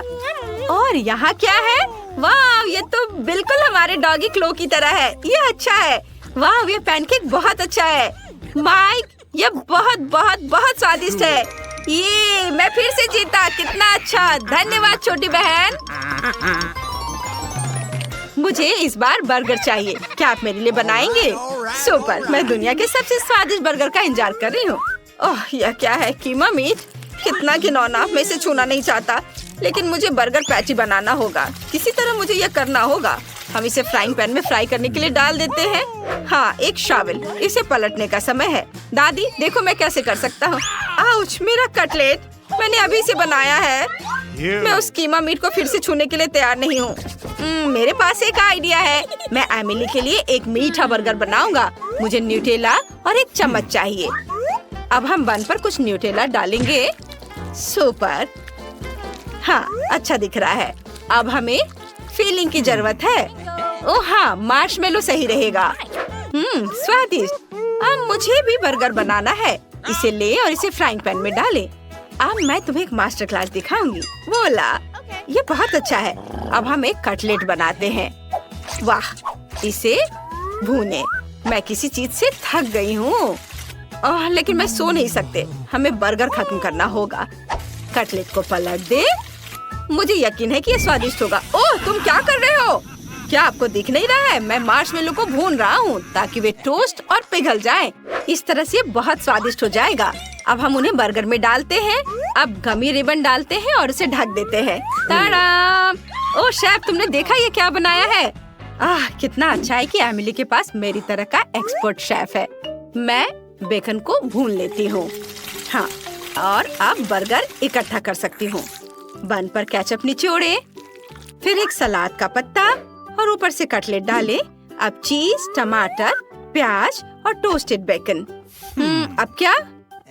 और यहाँ क्या है? वाह, ये तो बिल्कुल हमारे डॉगी क्लो की तरह है। ये अच्छा है। वाह, ये पैनकेक बहुत अच्छा है। माइक, ये बहुत बहुत बहुत स्वादिष्ट है। ये मैं फिर से जीता। कितना अच्छा। धन्यवाद छोटी बहन। मुझे इस बार बर्गर चाहिए। क्या आप मेरे लिए बनाएंगे? सुपर! मैं दुनिया के सबसे स्वादिष्ट बर्गर का इंतजार कर रही हूँ। ओह, यह क्या है? कीमा मीट? कितना घिनौना। मैं इसे छूना नहीं चाहता, लेकिन मुझे बर्गर पैटी बनाना होगा। किसी तरह मुझे यह करना होगा। हम इसे फ्राइंग पैन में फ्राई करने के लिए डाल देते हैं। हाँ, एक शावल। इसे पलटने का समय है। दादी, देखो मैं कैसे कर सकता हूँ। आउच, मेरा कटलेट। मैंने अभी इसे बनाया है। मैं उस कीमा मीट को फिर से छूने के लिए तैयार नहीं हूँ। मेरे पास एक आइडिया है। मैं एमिली के लिए एक मीठा बर्गर बनाऊंगा। मुझे न्यूटेला और 1 चम्मच चाहिए। अब हम बन पर कुछ न्यूटेला डालेंगे। सुपर! हाँ, अच्छा दिख रहा है। अब हमें फिलिंग की जरूरत है। ओह हाँ, मार्शमेलो सही रहेगा। स्वादिष्ट। अब मुझे भी बर्गर बनाना है। इसे ले और इसे फ्राइंग पैन में डालें। अब मैं तुम्हें एक मास्टर क्लास दिखाऊंगी। बोला, ये बहुत अच्छा है। अब हम एक कटलेट बनाते हैं। वाह, इसे भूने। मैं किसी चीज से थक गई हूँ। लेकिन मैं सो नहीं सकते। हमें बर्गर खत्म करना होगा। कटलेट को पलट दे। मुझे यकीन है कि ये स्वादिष्ट होगा। ओह, तुम क्या कर रहे हो? क्या आपको दिख नहीं रहा है? मैं मार्शमेलो को भून रहा हूँ ताकि वे टोस्ट और पिघल जाएं। इस तरह से बहुत स्वादिष्ट हो जाएगा। अब हम उन्हें बर्गर में डालते हैं। अब गमी रिबन डालते हैं और उसे ढक देते हैं। ताड़ा! ओह शेफ, तुमने देखा ये क्या बनाया है? कितना अच्छा है कि एमिली के पास मेरी तरह का एक्सपर्ट शेफ है। मैं बेकन को भून लेती हूँ। हाँ, और अब बर्गर इकट्ठा कर सकती हूँ। बन पर केचप निचोड़े, फिर एक सलाद का पत्ता और ऊपर से कटलेट डाले। अब चीज, टमाटर, प्याज और टोस्टेड बेकन। अब क्या?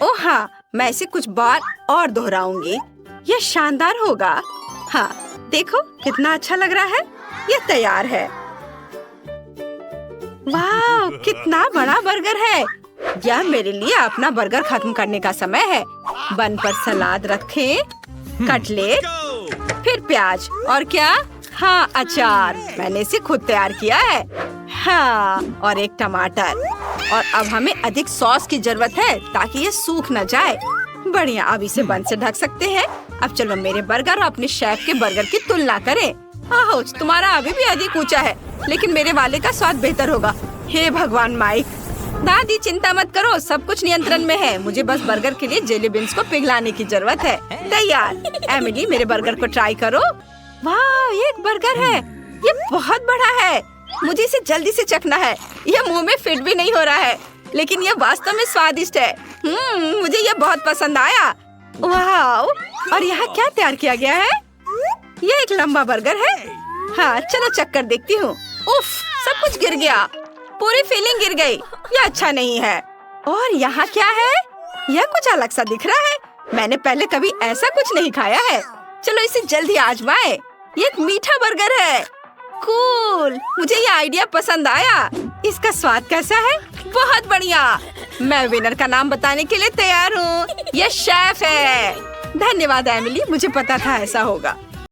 ओह हाँ, मैं इसे कुछ बार और दोहराऊंगी। यह शानदार होगा। हाँ, देखो कितना अच्छा लग रहा है। यह तैयार है। वाह, कितना बड़ा बर्गर है। यह मेरे लिए अपना बर्गर खत्म करने का समय है। बन पर सलाद रखें, कटलेट, फिर प्याज और क्या? हाँ, अचार। मैंने इसे खुद तैयार किया है। हाँ, और एक टमाटर। और अब हमें अधिक सॉस की जरूरत है ताकि ये सूख न जाए। बढ़िया, अब इसे बन से ढक सकते हैं। अब चलो मेरे बर्गर और अपने शेफ के बर्गर की तुलना करें। तुम्हारा अभी भी अधिक ऊंचा है, लेकिन मेरे वाले का स्वाद बेहतर होगा। हे भगवान माइक। दादी चिंता मत करो, सब कुछ नियंत्रण में है। मुझे बस बर्गर के लिए जेली बीन्स को पिघलाने की जरूरत है। तैयार। एमिली, मेरे बर्गर को ट्राई करो। वाह, ये एक बर्गर है। ये बहुत बड़ा है। मुझे इसे जल्दी से चखना है। यह मुंह में फिट भी नहीं हो रहा है, लेकिन यह वास्तव में स्वादिष्ट है। मुझे यह बहुत पसंद आया। वाह, और यहाँ क्या तैयार किया गया है? यह एक लंबा बर्गर है। हाँ, चलो चख कर देखती हूँ। उफ, सब कुछ गिर गया। पूरी फीलिंग गिर गई। यह अच्छा नहीं है। और यहाँ क्या है? यह कुछ अलग सा दिख रहा है। मैंने पहले कभी ऐसा कुछ नहीं खाया है। चलो इसे जल्दी आजमाएं। ये एक मीठा बर्गर है। कूल, मुझे ये आइडिया पसंद आया। इसका स्वाद कैसा है? बहुत बढ़िया। मैं विनर का नाम बताने के लिए तैयार हूँ। ये शेफ है। धन्यवाद एमिली, मुझे पता था ऐसा होगा।